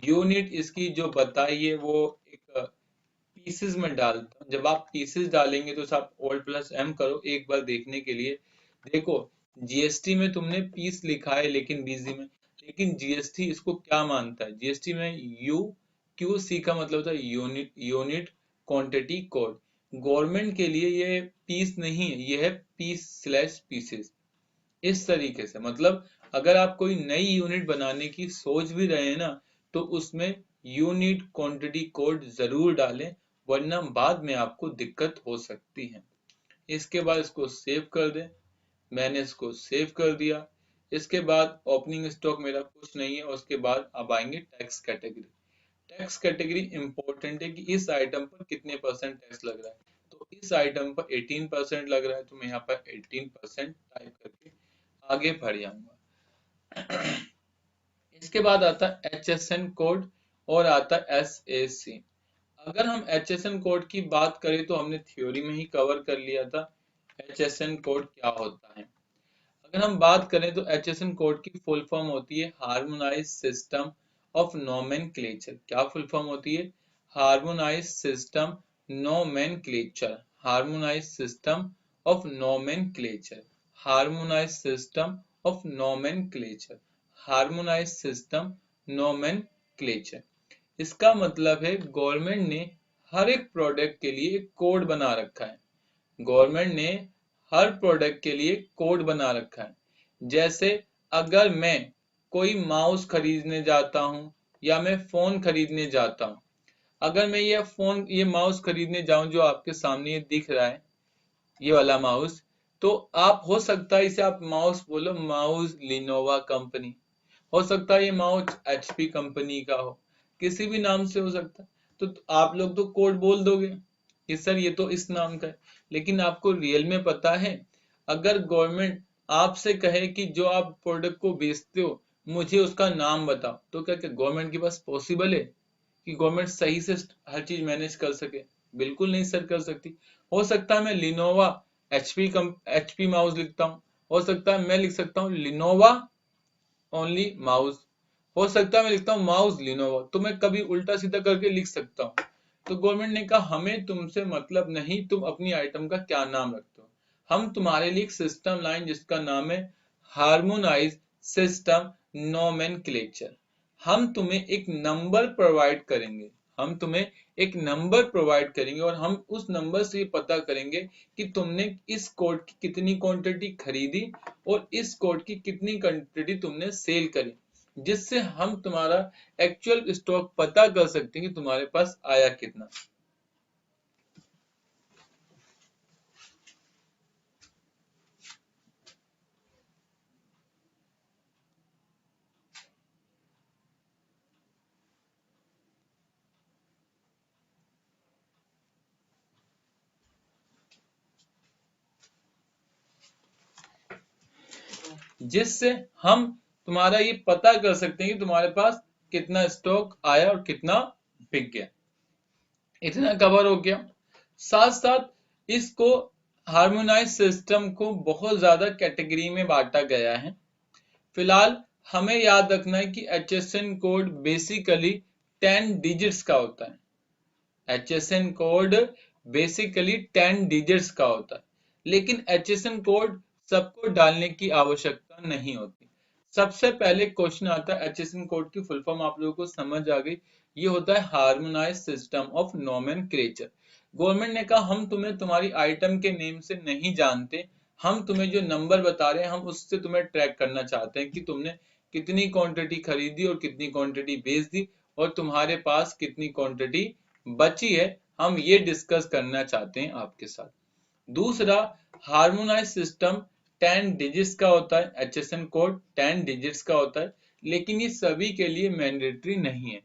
A: यूनिट इसकी जो बताई है वो एक पीसेस में डालता हूँ। जब आप पीसेस डालेंगे तो आप Alt+M करो एक बार देखने के लिए। देखो GST में तुमने पीस लिखा है लेकिन बीजी में, लेकिन GST इसको क्या मानता है, GST में UQC का मतलब होता है यूनिट क्वांटिटी कोड। गवर्नमेंट के लिए ये पीस नहीं है, ये है पीस/पीसेस। इस तरीके से मतलब अगर आप कोई नई यूनिट बनाने की सोच भी रहे हैं ना, तो उसमें यूनिट क्वांटिटी कोड जरूर डालें, वरना बाद में आपको दिक्कत हो सकती है। इसके बाद इसको सेव कर दें। मैंने इसको सेव कर दिया। इसके बाद ओपनिंग स्टॉक मेरा कुछ नहीं है, और उसके बाद अब आएंगे tax category. Tax category important है कि इस आइटम पर कितने परसेंट टैक्स लग रहा है। तो इस आइटम पर 18% लग रहा है, तो मैं यहाँ पर 18% टाइप करके आगे बढ़ जाऊंगा। इसके बाद आता है HSN कोड और आता है SAC। अगर हम HSN कोड की बात करें तो हमने थ्योरी में ही कवर कर लिया था। HSN कोड क्या होता है। अगर हम बात करें तो HSN कोड की फुल फॉर्म होती है हार्मोनाइज सिस्टम ऑफ नोमेनक्लेचर। क्या फुल फॉर्म होती है? Harmonise system nomenclature, harmonise system of nomenclature, harmonise system of nomenclature, harmonise system nomenclature. इसका मतलब है गवर्नमेंट ने हर एक प्रोडक्ट के लिए एक कोड बना रखा है। गवर्नमेंट ने हर प्रोडक्ट के लिए कोड बना रखा है। जैसे अगर मैं कोई माउस खरीदने जाता हूं या मैं फोन खरीदने जाता हूं, अगर मैं ये माउस खरीदने जाऊं जो आपके सामने ये दिख रहा है, ये वाला माउस, तो आप हो सकता है इसे आप माउस बोलो, माउस लिनोवा कंपनी, हो सकता है ये माउस एचपी कंपनी का हो, किसी भी नाम से हो सकता है। तो आप लोग तो कोड बोल दोगे कि सर ये तो इस नाम का है, लेकिन आपको रियल में पता है? अगर गवर्नमेंट आपसे कहे कि जो आप प्रोडक्ट को बेचते हो मुझे उसका नाम बताओ, तो क्या क्या गवर्नमेंट के पास पॉसिबल है कि गवर्नमेंट सही से हर चीज मैनेज कर सके? बिल्कुल नहीं सर कर सकती। हो सकता है मैं लिनोवा एचपी माउस लिखता हूँ, हो सकता है मैं लिख सकता हूँ लिनोवा ओनली माउस, हो सकता है मैं लिखता हूँ माउस लिनोवा, तो मैं कभी उल्टा सीधा करके लिख सकता हूँ। तो गवर्नमेंट ने कहा हमें तुमसे मतलब नहीं तुम अपनी आइटम का क्या नाम रखते हो, हम तुम्हारे लिए एक सिस्टम लाइन जिसका नाम है हार्मोनाइज सिस्टम नोमेनक्लेचर, हम तुम्हें एक नंबर प्रोवाइड करेंगे, हम तुम्हें एक नंबर प्रोवाइड करेंगे और हम उस नंबर से ये पता करेंगे कि तुमने इस कोड की कितनी क्वांटिटी खरीदी और इस कोड की कितनी क्वांटिटी तुमने सेल करी, जिससे हम तुम्हारा एक्चुअल स्टॉक पता कर सकते हैं कि तुम्हारे पास आया कितना। जिससे हम तुम्हारा ये पता कर सकते हैं कि तुम्हारे पास कितना स्टॉक आया और कितना बिक गया। इतना कवर हो गया। साथ साथ इसको हार्मोनाइज सिस्टम को बहुत ज्यादा कैटेगरी में बांटा गया है। फिलहाल हमें याद रखना है कि HSN कोड बेसिकली 10 डिजिट्स का होता है। HSN कोड बेसिकली 10 डिजिट्स का होता है, लेकिन HSN कोड सबको डालने की आवश्यकता नहीं होती। सबसे पहले क्वेश्चन आता है HSN कोड की फुल फॉर्म आप लोगों को समझ आ गई, ये होता है harmonise system of nomenclature. Government ने कहा हम तुम्हें तुम्हारी आइटम के नेम से नहीं जानते, हम तुम्हें जो नंबर बता रहे हैं हम उससे तुम्हें ट्रैक करना चाहते हैं कि तुमने कितनी क्वांटिटी खरीदी और कितनी क्वांटिटी बेच दी और तुम्हारे पास कितनी क्वांटिटी बची है, हम ये डिस्कस करना चाहते हैं आपके साथ। दूसरा, हार्मोनाइज सिस्टम 10 डिजिट्स का होता है, HSN कोड 10 डिजिट्स का होता है, लेकिन ये सभी के लिए मैंडेटरी नहीं है।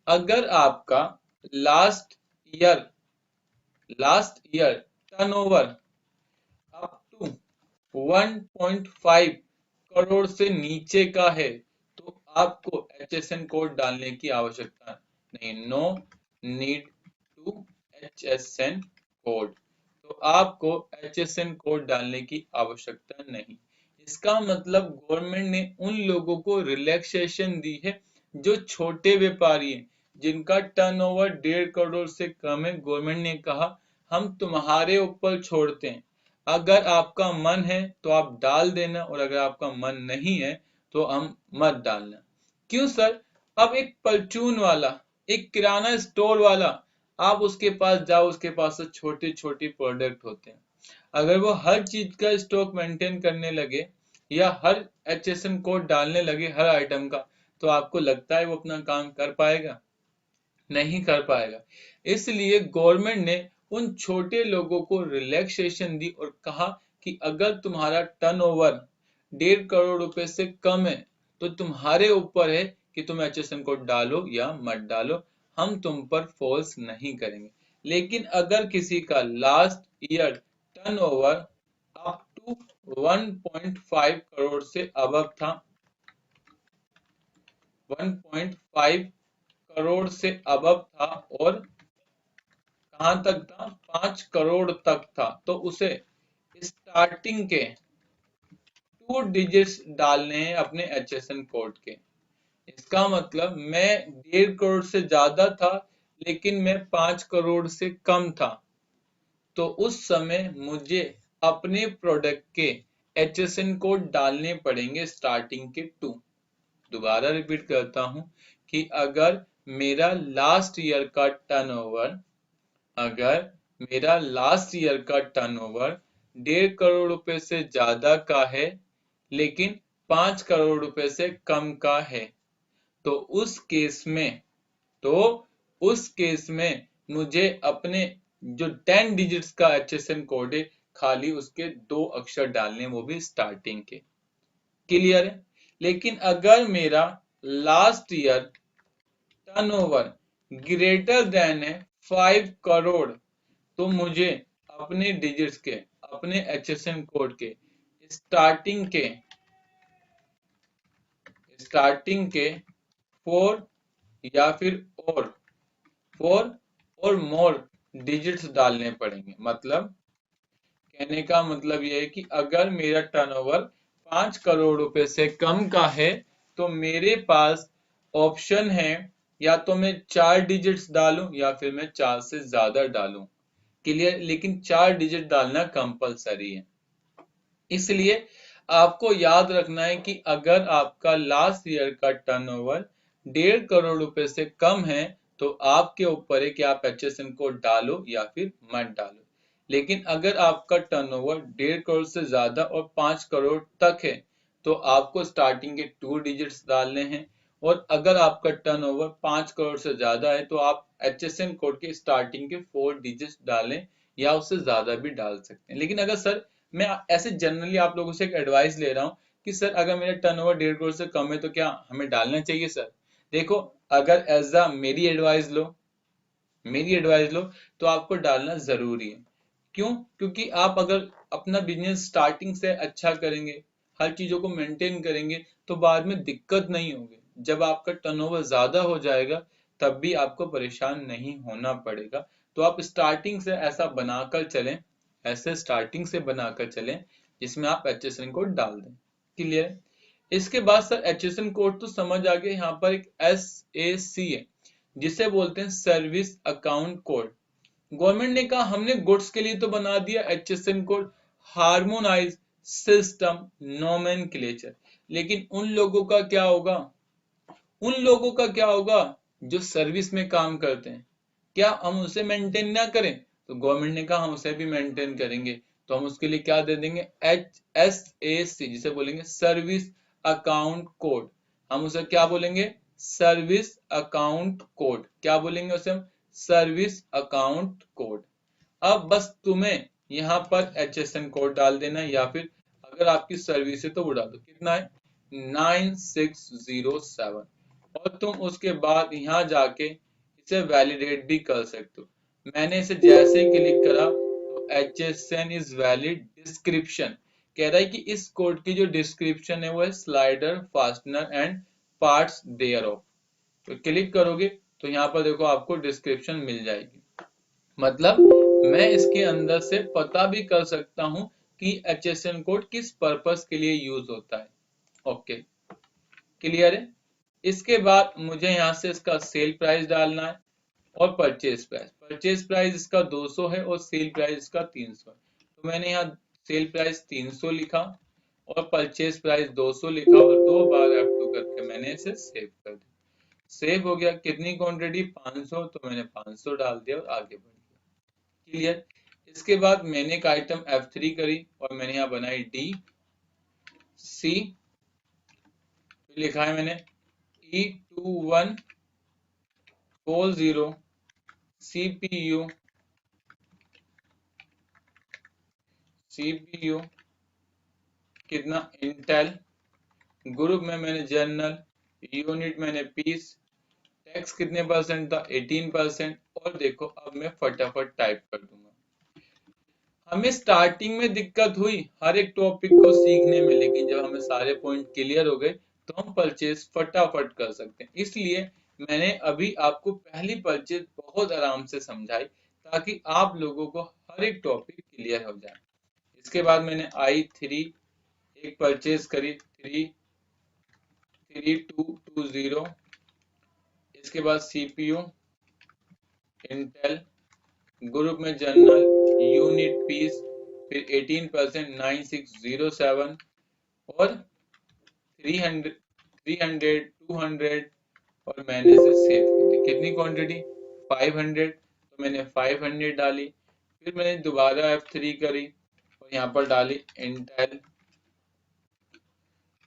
A: अगर आपका last year turnover up to 1.5 crore से नीचे का है तो आपको HSN कोड डालने की आवश्यकता नहीं, no need to HSN code, तो आपको HSN कोड डालने की आवश्यकता नहीं। इसका मतलब गवर्नमेंट ने उन लोगों को रिलैक्सेशन दी है जो छोटे व्यापारी हैं, जिनका टर्नओवर 1.5 करोड़ से कम है। गवर्नमेंट ने कहा हम तुम्हारे ऊपर छोड़ते हैं, अगर आपका मन है तो आप डाल देना और अगर आपका मन नहीं है तो हम मत डालना। क्यों सर? अब एक परचून वाला, एक किराना स्टोर वाला, आप उसके पास जाओ, उसके पास तो छोटे छोटे प्रोडक्ट होते हैं, अगर वो हर चीज का स्टॉक मेंटेन करने लगे या हर HSN कोड डालने लगे हर आइटम का, तो आपको लगता है वो अपना काम कर पाएगा? नहीं कर पाएगा। इसलिए गवर्नमेंट ने उन छोटे लोगों को रिलैक्सेशन दी और कहा कि अगर तुम्हारा टर्नओवर 1.5 करोड़ रुपए से कम है तो तुम्हारे ऊपर है कि तुम HSN कोड डालो या मत डालो, हम तुम पर फोर्स नहीं करेंगे। लेकिन अगर किसी का last year turnover up to 1.5 crore से अबव था, 1.5 करोड़ से अबव था और कहां तक था, 5 करोड़ तक था, तो उसे स्टार्टिंग के 2 डिजिट्स डालने हैं अपने HSN कोड के। इसका मतलब मैं 1.5 करोड़ से ज्यादा था, लेकिन मैं 5 करोड़ से कम था, तो उस समय मुझे अपने प्रोडक्ट के HSN कोड डालने पड़ेंगे स्टार्टिंग के 2। दोबारा रिपीट करता हूं कि अगर मेरा लास्ट ईयर का टर्नओवर अगर मेरा लास्ट ईयर का टर्नओवर 1.5 करोड़ रुपए से ज्यादा का है, लेकिन 5 करोड़ रुपए से कम का है, तो तो उस केस में मुझे अपने जो 10 डिजिट्स का HSN कोड है, खाली उसके 2 अक्षर डालने, वो भी स्टार्टिंग के। क्लियर है? लेकिन अगर मेरा last year turnover greater than है 5 करोड़, तो मुझे अपने डिजिट्स के, अपने HSN कोड के स्टार्टिंग के 4 या फिर और मोर डिजिट्स डालने पड़ेंगे। मतलब कहने का मतलब यह है कि अगर मेरा टर्नओवर 5 करोड़ रुपए से कम का है, तो मेरे पास ऑप्शन है, या तो मैं 4 डिजिट्स डालूं या फिर मैं 4 से ज्यादा डालूं। क्लियर? लेकिन 4 डिजिट डालना कंपलसरी है। इसलिए आपको याद रखना है कि अगर आपका लास्ट ईयर का टर्नओवर 1.5 करोड़ रुपए से कम है, तो आपके ऊपर है कि आप HSN कोड डालो या फिर मत डालो। लेकिन अगर आपका टर्नओवर 1.5 करोड़ से ज्यादा और 5 करोड़ तक है, तो आपको स्टार्टिंग के 2 डिजिट्स डालने हैं। और अगर आपका टर्नओवर 5 करोड़ से ज्यादा है, तो आप HSN कोड के स्टार्टिंग के 4 डिजिट्स डालें, या उससे ज्यादा भी डाल सकते हैं। लेकिन अगर सर मैं ऐसे जनरली आप लोगों से एक एडवाइस ले रहा हूँ कि सर अगर मेरा टर्नओवर 1.5 करोड़ से कम है, तो क्या हमें डालना चाहिए सर? देखो, अगर एज अ मेरी एडवाइस लो तो आपको डालना जरूरी है। क्यों? क्योंकि आप अगर अपना बिजनेस स्टार्टिंग से अच्छा करेंगे, हर चीजों को मेंटेन करेंगे, तो बाद में दिक्कत नहीं होगी। जब आपका टर्नओवर ज्यादा हो जाएगा, तब भी आपको परेशान नहीं होना पड़ेगा। तो आप स्टार्टिंग से ऐसा बनाकर चलें, ऐसे स्टार्टिंग से बनाकर चलें जिसमें आप HSN कोड डाल दें। क्लियर है? इसके बाद सर HSN कोड तो समझ आ गया। यहाँ पर एक SAC है, जिसे बोलते हैं सर्विस अकाउंट कोड। गवर्नमेंट ने कहा हमने गुड्स के लिए तो बना दिया HSN code, harmonise system nomenclature, लेकिन उन लोगों का क्या होगा जो सर्विस में काम करते हैं? क्या हम उसे मेंटेन ना करें? तो गवर्नमेंट ने कहा हम उसे भी मेंटेन करेंगे, तो हम उसके लिए क्या दे देंगे? SAC, जिसे बोलेंगे सर्विस अकाउंट कोड। हम उसे क्या बोलेंगे? Service account code. क्या बोलेंगे उसे हम? Service account code. अब बस तुम्हें यहाँ पर HSN कोड डाल देना है, या फिर अगर आपकी सर्विस है तो वो डाल दो। कितना है? 9607। और तुम उसके बाद यहाँ जाके इसे वैलिडेट भी कर सकते हो। मैंने इसे जैसे ही क्लिक करा, तो HSN इज वैलिड डिस्क्रिप्शन कह रहा है कि इस कोड की जो डिस्क्रिप्शन है वो है slider, fastener and parts thereof. तो क्लिक करोगे तो यहाँ पर देखो आपको डिस्क्रिप्शन मिल जाएगी। मतलब मैं इसके अंदर से पता भी कर सकता हूं कि HSN कोड किस पर्पस के लिए यूज होता है। ओके, क्लियर है? इसके बाद मुझे यहाँ से इसका सेल प्राइस डालना है और परचेज प्राइस इसका 200 है और सेल प्राइस इसका 300 है। तो मैंने यहाँ सेल प्राइस 300 लिखा और परचेज प्राइस 200 लिखा, और 2 बार F2 करके मैंने इसे सेव कर दिया। सेव हो गया। कितनी क्वांटिटी? 500, तो मैंने 500 डाल दिया और आगे बढ़ गया। क्लियर? इसके बाद मैंने एक आइटम F3 करी और मैंने यहाँ बनाई DC, लिखा है मैंने E2140 CPU कितना? इंटेल। ग्रुप में मैंने जनरल, यूनिट मैंने पीस, टैक्स कितने परसेंट था? 18%। और देखो अब मैं फटाफट टाइप कर दूंगा। हमें स्टार्टिंग में दिक्कत हुई हर एक टॉपिक को सीखने में, लेकिन जब हमें सारे पॉइंट क्लियर हो गए, तो हम परचेज फटाफट कर सकते हैं। इसलिए मैंने अभी आपको पहली परचेज बहुत आराम से समझाई, ताकि आप लोगों को हर एक टॉपिक क्लियर हो जाए। इसके बाद मैंने i3 एक परचेज करी 3220। इसके बाद CPU इंटेल, ग्रुप में जनरल, यूनिट पीस, फिर 18% 9607 और 300 200 और मैंने इसे सेव कर दी। कितनी क्वांटिटी? 500, तो मैंने 500 डाली। फिर मैंने दोबारा F3 करी और यहाँ पर डाली इंटेल।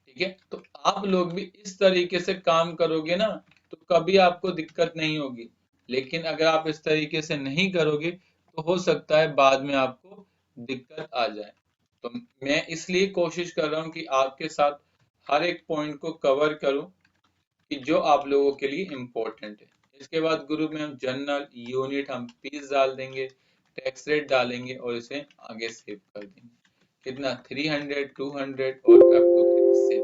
A: ठीक है, तो आप लोग भी इस तरीके से काम करोगे ना तो कभी आपको दिक्कत नहीं होगी। लेकिन अगर आप इस तरीके से नहीं करोगे तो हो सकता है बाद में आपको दिक्कत आ जाए। तो मैं इसलिए कोशिश कर रहा हूँ कि आपके साथ हर एक पॉइंट को कवर करूँ कि जो आप लोगों के लिए इम्पोर्टेंट है। इसके बाद ग्रुप में हम जनरल, यूनिट, हम पीस डाल देंगे, टैक्स रेट डालेंगे और इसे आगे सेव कर देंगे। कितना? 300, 200 और अप टू सेव।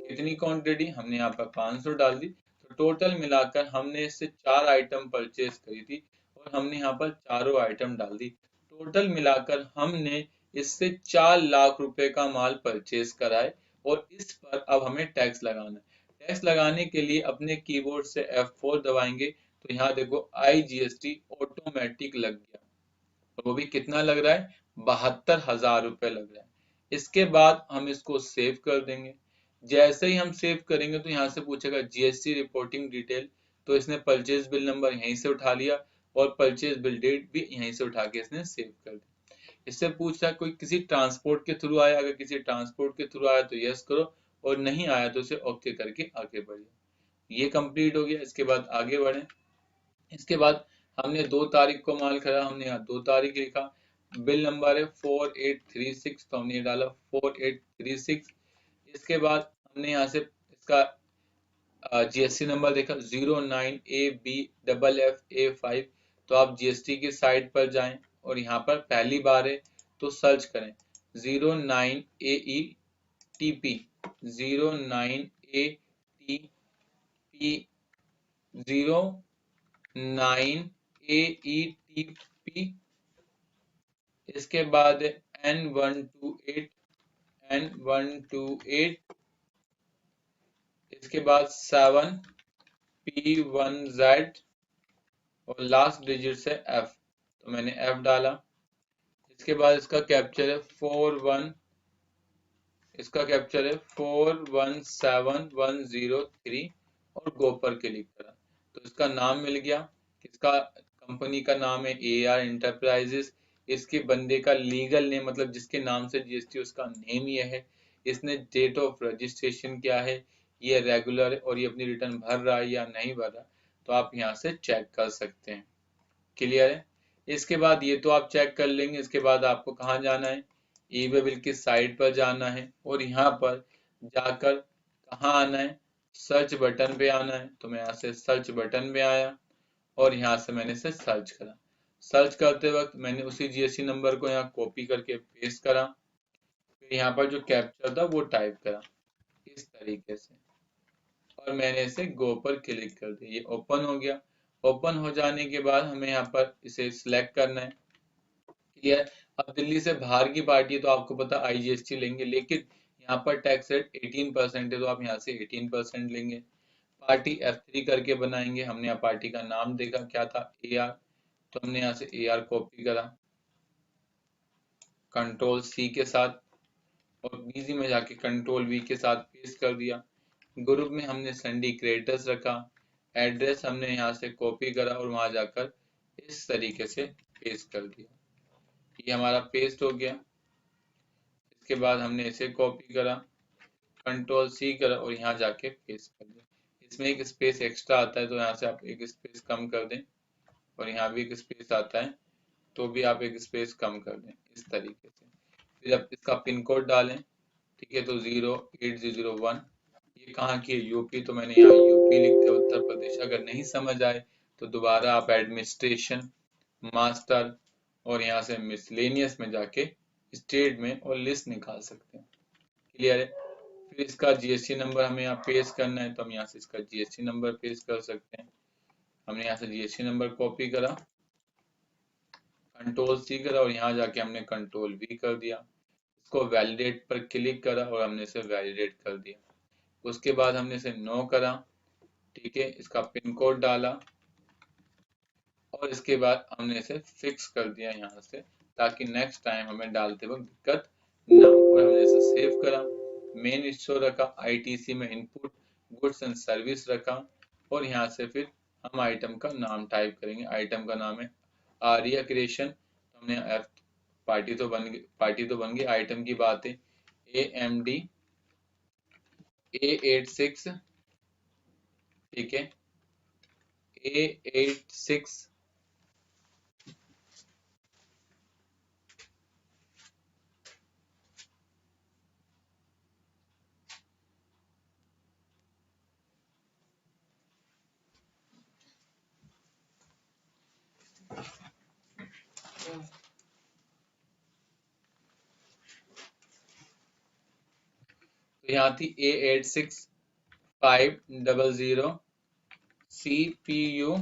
A: कितनी क्वांटिटी? हमने यहाँ पर 500 डाल दी। तो टोटल मिलाकर हमने इससे 4 आइटम परचेज करी थी और हमने यहाँ पर चारों आइटम डाल दी। टोटल मिलाकर हमने इससे 4 लाख रुपए का माल परचेज करा है और इस पर अब हमें टैक्स लगाना है। टैक्स लगाने के लिए अपने कीबोर्ड से F4 दबाएंगे तो यहाँ देखो IGST ऑटोमेटिक लग गया। और वो भी कितना लग रहा है? 72,000 रुपए लग रहा है। इसके बाद हम इसको सेव कर देंगे। जैसे ही हम सेव करेंगे तो यहाँ से पूछेगा GST रिपोर्टिंग डिटेल, तो इसने परचेज बिल नंबर यहीं से उठा लिया और परचेज बिल डेट भी यहीं से उठा के इसने सेव कर दी। इससे पूछ रहा है कोई किसी ट्रांसपोर्ट के थ्रू आया, अगर किसी ट्रांसपोर्ट के थ्रू आया तो यस करो और नहीं आया तो इसे ओके करके आगे बढ़िए। ये कंप्लीट हो गया। इसके बाद आगे बढ़े। इसके बाद हमने 2 तारीख को माल खरीदा, हमने यहाँ 2 तारीख लिखा। बिल नंबर है 4836, तो हमने ये डाला 4836। इसके बाद हमने यहाँ से इसका GST नंबर देखा 09ABFF5। तो आप GST की साइट पर जाएं और यहाँ पर पहली बार है तो सर्च करें 09AETP 09AETP। इसके बाद N128 इसके बाद 7P1Z और लास्ट डिजिट से F, तो मैंने F डाला। इसके बाद इसका कैप्चर है 417,103 और गो पर क्लिक करा तो इसका नाम मिल गया। इसका कंपनी का नाम है AR इंटरप्राइजेस। इसके बंदे का लीगल नेम, मतलब जिसके नाम से GST उसका नेम ये है। इसने डेट ऑफ रजिस्ट्रेशन क्या है, ये रेगुलर है और ये अपनी रिटर्न भर रहा है या नहीं भर रहा, तो आप यहाँ से चेक कर सकते हैं। क्लियर है? इसके बाद ये तो आप चेक कर लेंगे। इसके बाद आपको कहाँ जाना है? ई-वे बिल की साइट पर जाना है और यहाँ पर जाकर कहाँ आना है? सर्च बटन पे आना है। तो मैं यहाँ से सर्च बटन पे आया और यहाँ से मैंने इसे सर्च करा। सर्च करते वक्त मैंने उसी GST नंबर को यहाँ कॉपी करके पेस्ट करा। फिर यहाँ पर जो कैप्चर था वो टाइप करा इस तरीके से और मैंने इसे गो पर क्लिक कर दिया। ये ओपन हो गया। ओपन हो जाने के बाद हमें यहाँ पर इसे सिलेक्ट करना है। क्लियर? अब दिल्ली से बाहर की पार्टी है तो आपको पता IGST लेंगे, लेकिन यहाँ पर टैक्स रेट 18% है तो आप यहाँ से 18% लेंगे। पार्टी F3 करके बनाएंगे। हमने यहाँ पार्टी का नाम देखा क्या था? AR, तो हमने यहाँ से AR कॉपी करा Ctrl+C के साथ और बिजी में जाके Ctrl+V के साथ पेस्ट कर दिया। ग्रुप में हमने संडी क्रिएटर्स रखा। एड्रेस हमने यहाँ से कॉपी करा और वहां जाकर इस तरीके से पेस्ट कर दिया। ये हमारा पेस्ट हो गया। इसके बाद हमने इसे कॉपी करा, Ctrl+C करा और यहाँ जाके पेस्ट कर दिया। इसमें एक स्पेस एक्स्ट्रा आता है तो यहाँ से आप एक स्पेस कम कर दें और यहाँ भी एक स्पेस आता है तो भी आप एक स्पेस कम कर दें इस तरीके से। फिर आप इसका पिन कोड डालें। ठीक है, तो 08001। ये कहाँ की है? यूपी, तो मैंने यहाँ यूपी लिख दिया, उत्तर प्रदेश। अगर नहीं समझ आए तो दोबारा आप एडमिनिस्ट्रेशन, मास्टर और यहाँ से मिसलेनियस में जाके स्टेट में और लिस्ट निकाल सकते हैं। क्लियर है? फिर इसका GST नंबर हमें यहाँ पेस्ट करना है तो हम यहाँ से इसका GST नंबर पेस्ट कर सकते हैं। हमने यहाँ से GST नंबर कॉपी करा, कंट्रोल सी करा और यहाँ जाके हमने कंट्रोल वी कर दिया। इसको वैलिडेट पर क्लिक करा और हमने इसे वैलिडेट कर दिया। उसके बाद हमने इसे नो करा, ठीक है, इसका पिन कोड डाला और इसके बाद हमने इसे फिक्स कर दिया यहाँ से, ताकि नेक्स्ट टाइम हमें डालते वक्त दिक्कत ना हो। और हमने इसे सेव करा, मेन स्टोर रखा, आईटीसी में इनपुट गुड्स एंड सर्विस रखा और यहाँ से फिर हम आइटम का नाम टाइप करेंगे। आइटम का नाम है आर्या क्रिएशन। हमने एफ पार्टी तो बन गई। आइटम की बात है AMD A86, ठीक है, A86 तो यहाँ थी A86500 CPU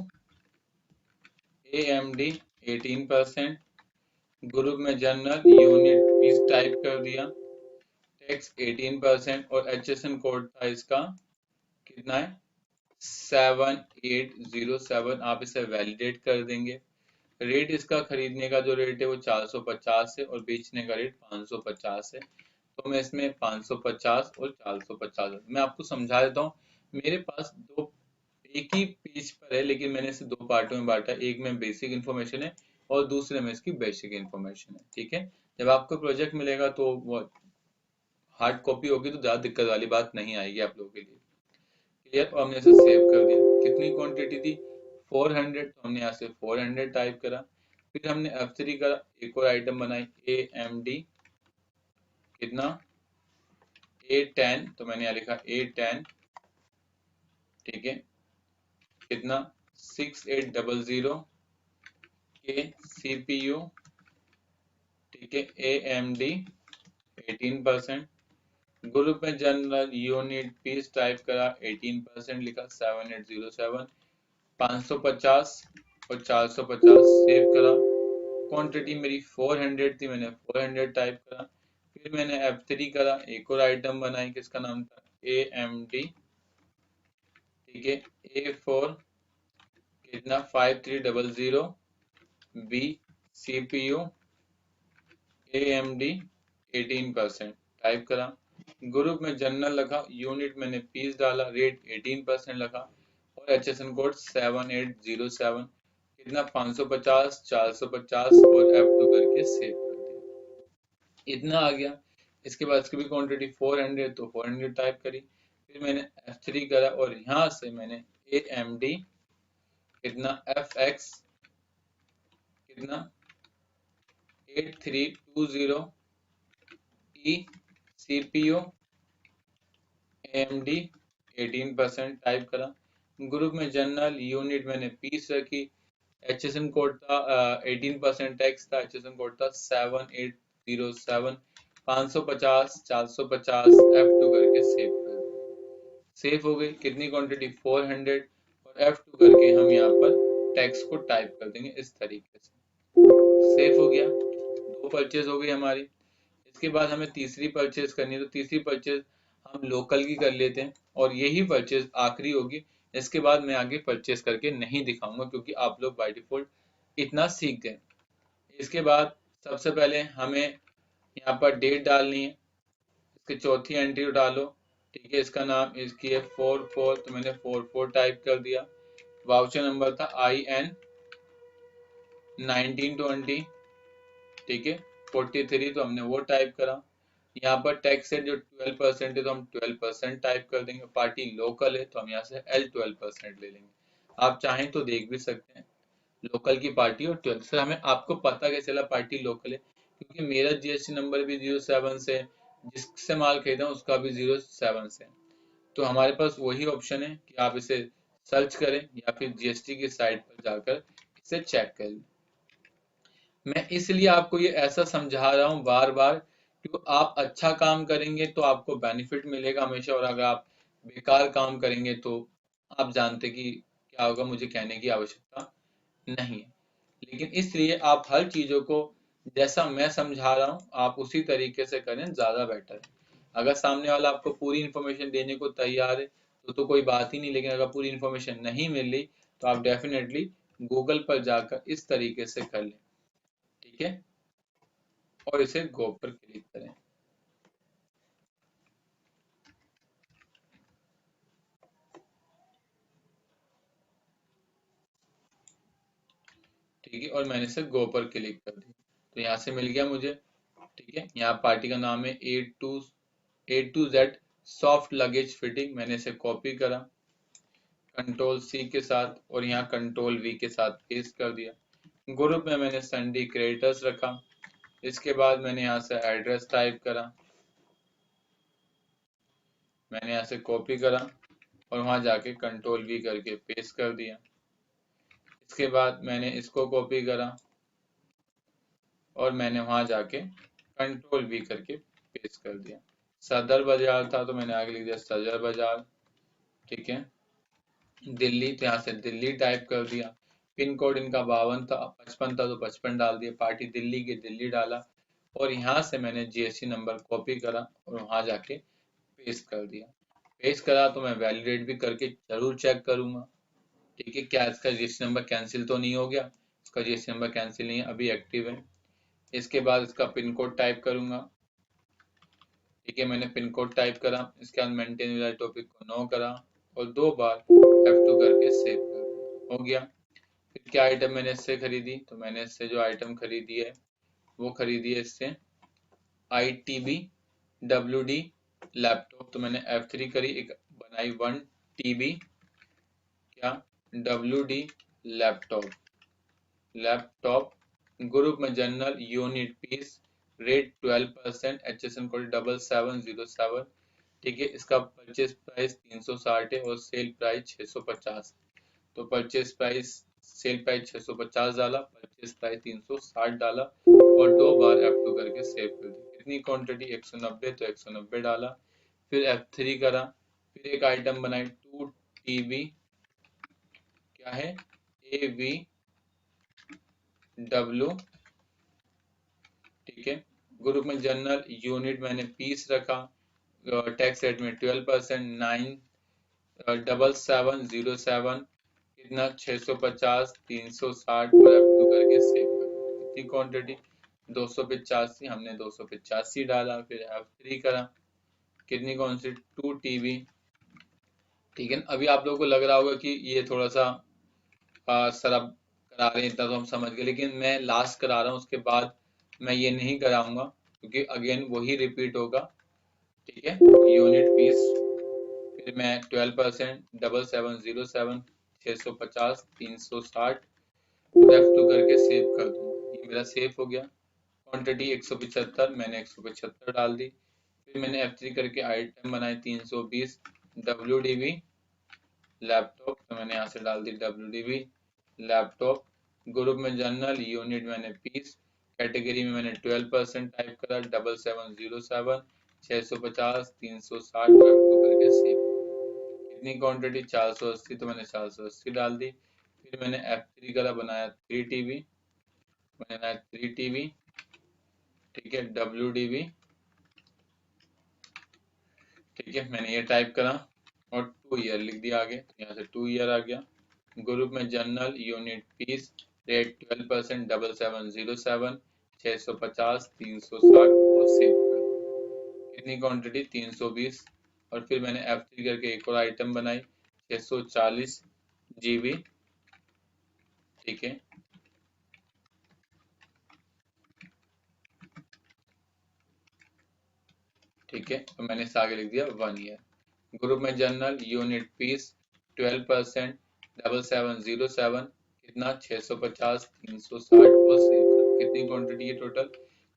A: AMD 18%, ग्रुप में जनरल यूनिट पीस टाइप कर दिया, टैक्स 18% और HSN कोड था इसका कितना है 7807। आप इसे वैलिडेट कर देंगे। रेट इसका खरीदने का जो रेट है वो 450 है और बेचने का रेट 550 है। तो मैं इसमें 550 और 450 मैं आपको समझा देता हूँ। मेरे पास दो एक ही पेज पर है, लेकिन मैंने इसे दो पार्टों में बांटा। एक में बेसिक इन्फॉर्मेशन है और दूसरे में इसकी बेसिक इन्फॉर्मेशन है, ठीक है। जब आपको प्रोजेक्ट मिलेगा तो वो हार्ड कॉपी होगी तो ज्यादा दिक्कत वाली बात नहीं आएगी आप लोगों के लिए। क्लियर। और हमने इसे सेव कर दिया। कितनी क्वांटिटी थी 400, तो हमने यहाँ से 400 टाइप करा। फिर हमने F3 करा, एक और आइटम बनाई AMD कितना A10, तो मैंने यहाँ लिखा A10, ठीक है, कितना 6800 के CPU, ठीक है, AMD 18%, ग्रुप में जनरल यूनिट पीस टाइप करा, 18% लिखा 7807, 550 और 450 सेव करा। क्वांटिटी मेरी 400 थी, मैंने 400 टाइप करा। फिर मैंने F3 करा, एक और आइटम बनाई, किसका नाम था AMD, ठीक है, A4 कितना 5300 B CPU AMD 18% टाइप करा। ग्रुप में जनरल लगा, यूनिट मैंने पीस डाला, रेट 18% लगा और HSN कोड 7807, कितना 550 450 और F2 करके सेव कर दिया। इतना आ गया। इसके बाद इसकी भी क्वांटिटी 400, तो 400 टाइप करी। फिर मैंने F3 करा और यहाँ से मैंने AMD कितना FX कितना 8320 E CPU AMD 18% टाइप करा। ग्रुप में जनरल यूनिट मैंने पीस रखी, HSN कोड था 18% टैक्स था, HSN कोड था 7807, 550 450 F2 करके सेव कर दिया। सेव हो गई। कितनी क्वांटिटी 400 और F2 करके हम यहाँ पर टैक्स को टाइप कर देंगे इस तरीके से। सेव हो गया। दो परचेज हो गई हमारी। इसके बाद हमें तीसरी परचेज करनी है, तो तीसरी परचेज हम लोकल की कर लेते हैं और यही परचेज आखिरी होगी। इसके बाद मैं आगे परचेज करके नहीं दिखाऊंगा क्योंकि आप लोग बाय डिफॉल्ट इतना सीख गए। इसके बाद सबसे पहले हमें यहाँ पर डेट डालनी है। इसकी चौथी एंट्री डालो, ठीक है। इसका नाम इसकी है 44, तो मैंने 44 टाइप कर दिया। वाउचर नंबर था IN 1920, ठीक है। 43, तो हमने वो टाइप करा। यहाँ पर टैक्स है जो 12% है, तो हम 12% टाइप कर देंगे। पार्टी लोकल है तो हम यहाँ से L 12% ले लेंगे। आप चाहें तो देख भी सकते हैं लोकल की पार्टी और 12। सर हमें आपको पता कैसे चला पार्टी लोकल है? क्योंकि मेरा GST नंबर भी 07 से, जिससे माल खरीदा उसका भी 07 से, तो हमारे पास वही ऑप्शन है कि आप इसे सर्च करें या फिर GST की साइट पर जाकर इसे चेक कर लें। मैं इसलिए आपको ये ऐसा समझा रहा हूँ बार बार, क्योंकि आप अच्छा काम करेंगे तो आपको बेनिफिट मिलेगा हमेशा, और अगर आप बेकार काम करेंगे तो आप जानते कि क्या होगा, मुझे कहने की आवश्यकता नहीं है। लेकिन इसलिए आप हर चीजों को जैसा मैं समझा रहा हूँ आप उसी तरीके से करें, ज्यादा बेटर है। अगर सामने वाला आपको पूरी इन्फॉर्मेशन देने को तैयार है तो कोई बात ही नहीं, लेकिन अगर पूरी इन्फॉर्मेशन नहीं मिल रही तो आप डेफिनेटली गूगल पर जाकर इस तरीके से कर लें, ठीक है, और इसे गो पर क्लिक करें। ठीक है, और मैंने इसे गो पर क्लिक कर दिया तो यहाँ से मिल गया मुझे। ठीक है, यहाँ पार्टी का नाम है A to Z soft luggage fitting. मैंने इसे कॉपी करा कंट्रोल C के साथ और यहाँ कंट्रोल V के साथ पेस्ट कर दिया। ग्रुप में मैंने संडे क्रिएटर्स रखा। इसके बाद मैंने यहाँ से एड्रेस टाइप करा, मैंने यहाँ से कॉपी करा और वहां जाके कंट्रोल V करके पेस्ट कर दिया। इसके बाद मैंने इसको कॉपी करा और मैंने वहां जाके कंट्रोल V करके पेस्ट कर दिया। सदर बाजार था तो मैंने आगे लिख दिया सदर बाजार। ठीक है, दिल्ली तो यहाँ से दिल्ली टाइप कर दिया। पिन कोड इनका 52 था, 55 था तो 55 डाल दिया। पार्टी दिल्ली की दिल्ली डाला और यहाँ से मैंने GST नंबर कॉपी करा और वहां जाके पेस्ट कर दिया। पेस्ट करा तो मैं वैलिडेट भी करके जरूर चेक करूंगा। ठीक है, क्या इसका GST नंबर कैंसिल तो नहीं हो गया? इसका GST नंबर कैंसिल नहीं है, अभी एक्टिव है। इसके बाद इसका पिन कोड टाइप करूंगा। ठीक है, मैंने पिन कोड टाइप करा। इसके बाद मेंटेन वाला टॉपिक को नो करा और 2 बार F2 करके सेव कर दिया। हो गया। फिर क्या आइटम मैंने इससे खरीदी? तो मैंने इससे जो आइटम खरीदी है वो खरीदी है इससे ITB WD लैपटॉप। तो मैंने F3 करी, एक बनाई 1 TB क्या WD लैपटॉप। ग्रुप में general unit piece, rate 12%, HSN code 7707। ठीक है, इसका परचेज प्राइस 360 है और सेल प्राइस 650। तो परचेज प्राइस सेल प्राइस 650 डाला, परचेज प्राइस 360 डाला और 2 बार F2 करके सेव कर दी। कितनी क्वांटिटी? 190, तो 190 डाला। फिर F3 करा, फिर एक आइटम बनाई 2 TB क्या है AVW। ठीक है, ग्रुप में जनरल यूनिट मैंने पीस रखा, टैक्स रेट में 12%, 97707। कितना? 650, 360 और F2 करके सेव कर दिया। कितनी क्वांटिटी? 285, हमने 285 डाला। फिर F3 करा, कितनी क्वांटिटी? 2 TB। ठीक है, अभी आप लोगों को लग रहा होगा कि ये थोड़ा सा सरब करा रहे हैं, इतना तो हम समझ गए, लेकिन मैं लास्ट करा रहा हूँ, उसके बाद मैं ये नहीं कराऊंगा क्योंकि अगेन वही रिपीट होगा। ठीक है, यूनिट पीस, फिर मैं 12%, 7707, 650, 360 F2 करके सेव कर दूंगा। ये मेरा सेव हो गया। क्वांटिटी 175, मैंने 175 डाल दी। फिर मैंने F3 करके आइटम बनाए 320 WDB लैपटॉप। तो मैंने यहाँ से डाल दी WDB लैपटॉप। ग्रुप में जनरल यूनिट मैंने पीस, कैटेगरी में मैंने 12% टाइप करा, 7707, 650, 360 F2 करके सेव। कितनी क्वांटिटी? 480, तो मैंने 480 डाल दी। फिर मैंने F3 करा, बनाया 3 TB, मैंने बनाया 3 TB। ठीक है, WDB। ठीक है, मैंने ये टाइप करा और 2 ईयर लिख दिया आगे, तो यहाँ से 2 ईयर आ गया। ग्रुप में जनरल यूनिट पीस, रेट 12%, 7707, 650, 360 और सेव कर। कितनी क्वांटिटी? 320। और फिर मैंने F3 करके एक और आइटम बनाई 640 GB। ठीक है, ठीक है, तो मैंने इसे आगे लिख दिया 1 ईयर। ग्रुप में जनरल यूनिट पीस 12%, 7707, कितना? 650, 360 और सेव कर। कितनी क्वांटिटी है टोटल?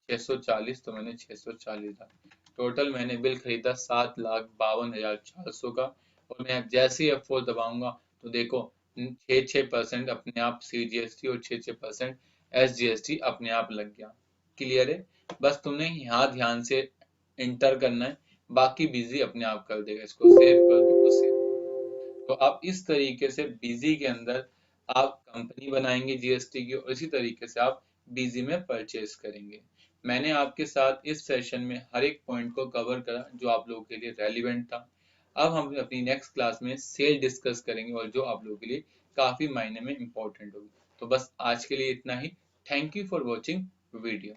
A: 640, तो मैंने 640 डाला। टोटल मैंने बिल खरीदा 7,52,400 का। और मैं जैसे ही F4 दबाऊंगा तो देखो 6% अपने आप CGST और 6% SGST अपने आप लग गया। क्लियर है? बस तुमने यहाँ ध्यान से इंटर करना है, बाकी बिजी अपने आप कर देगा। इसको सेव कर दो, तो सेव। तो आप इस तरीके से बिजी के अंदर आप कंपनी बनाएंगे जीएसटी की और इसी तरीके से आप बीजी में परचेज करेंगे। मैंने आपके साथ इस सेशन में हर एक पॉइंट को कवर करा जो आप लोगों के लिए रेलिवेंट था। अब हम अपनी नेक्स्ट क्लास में सेल डिस्कस करेंगे और जो आप लोगों के लिए काफी मायने में इंपॉर्टेंट होगी। तो बस आज के लिए इतना ही। Thank you for watching video.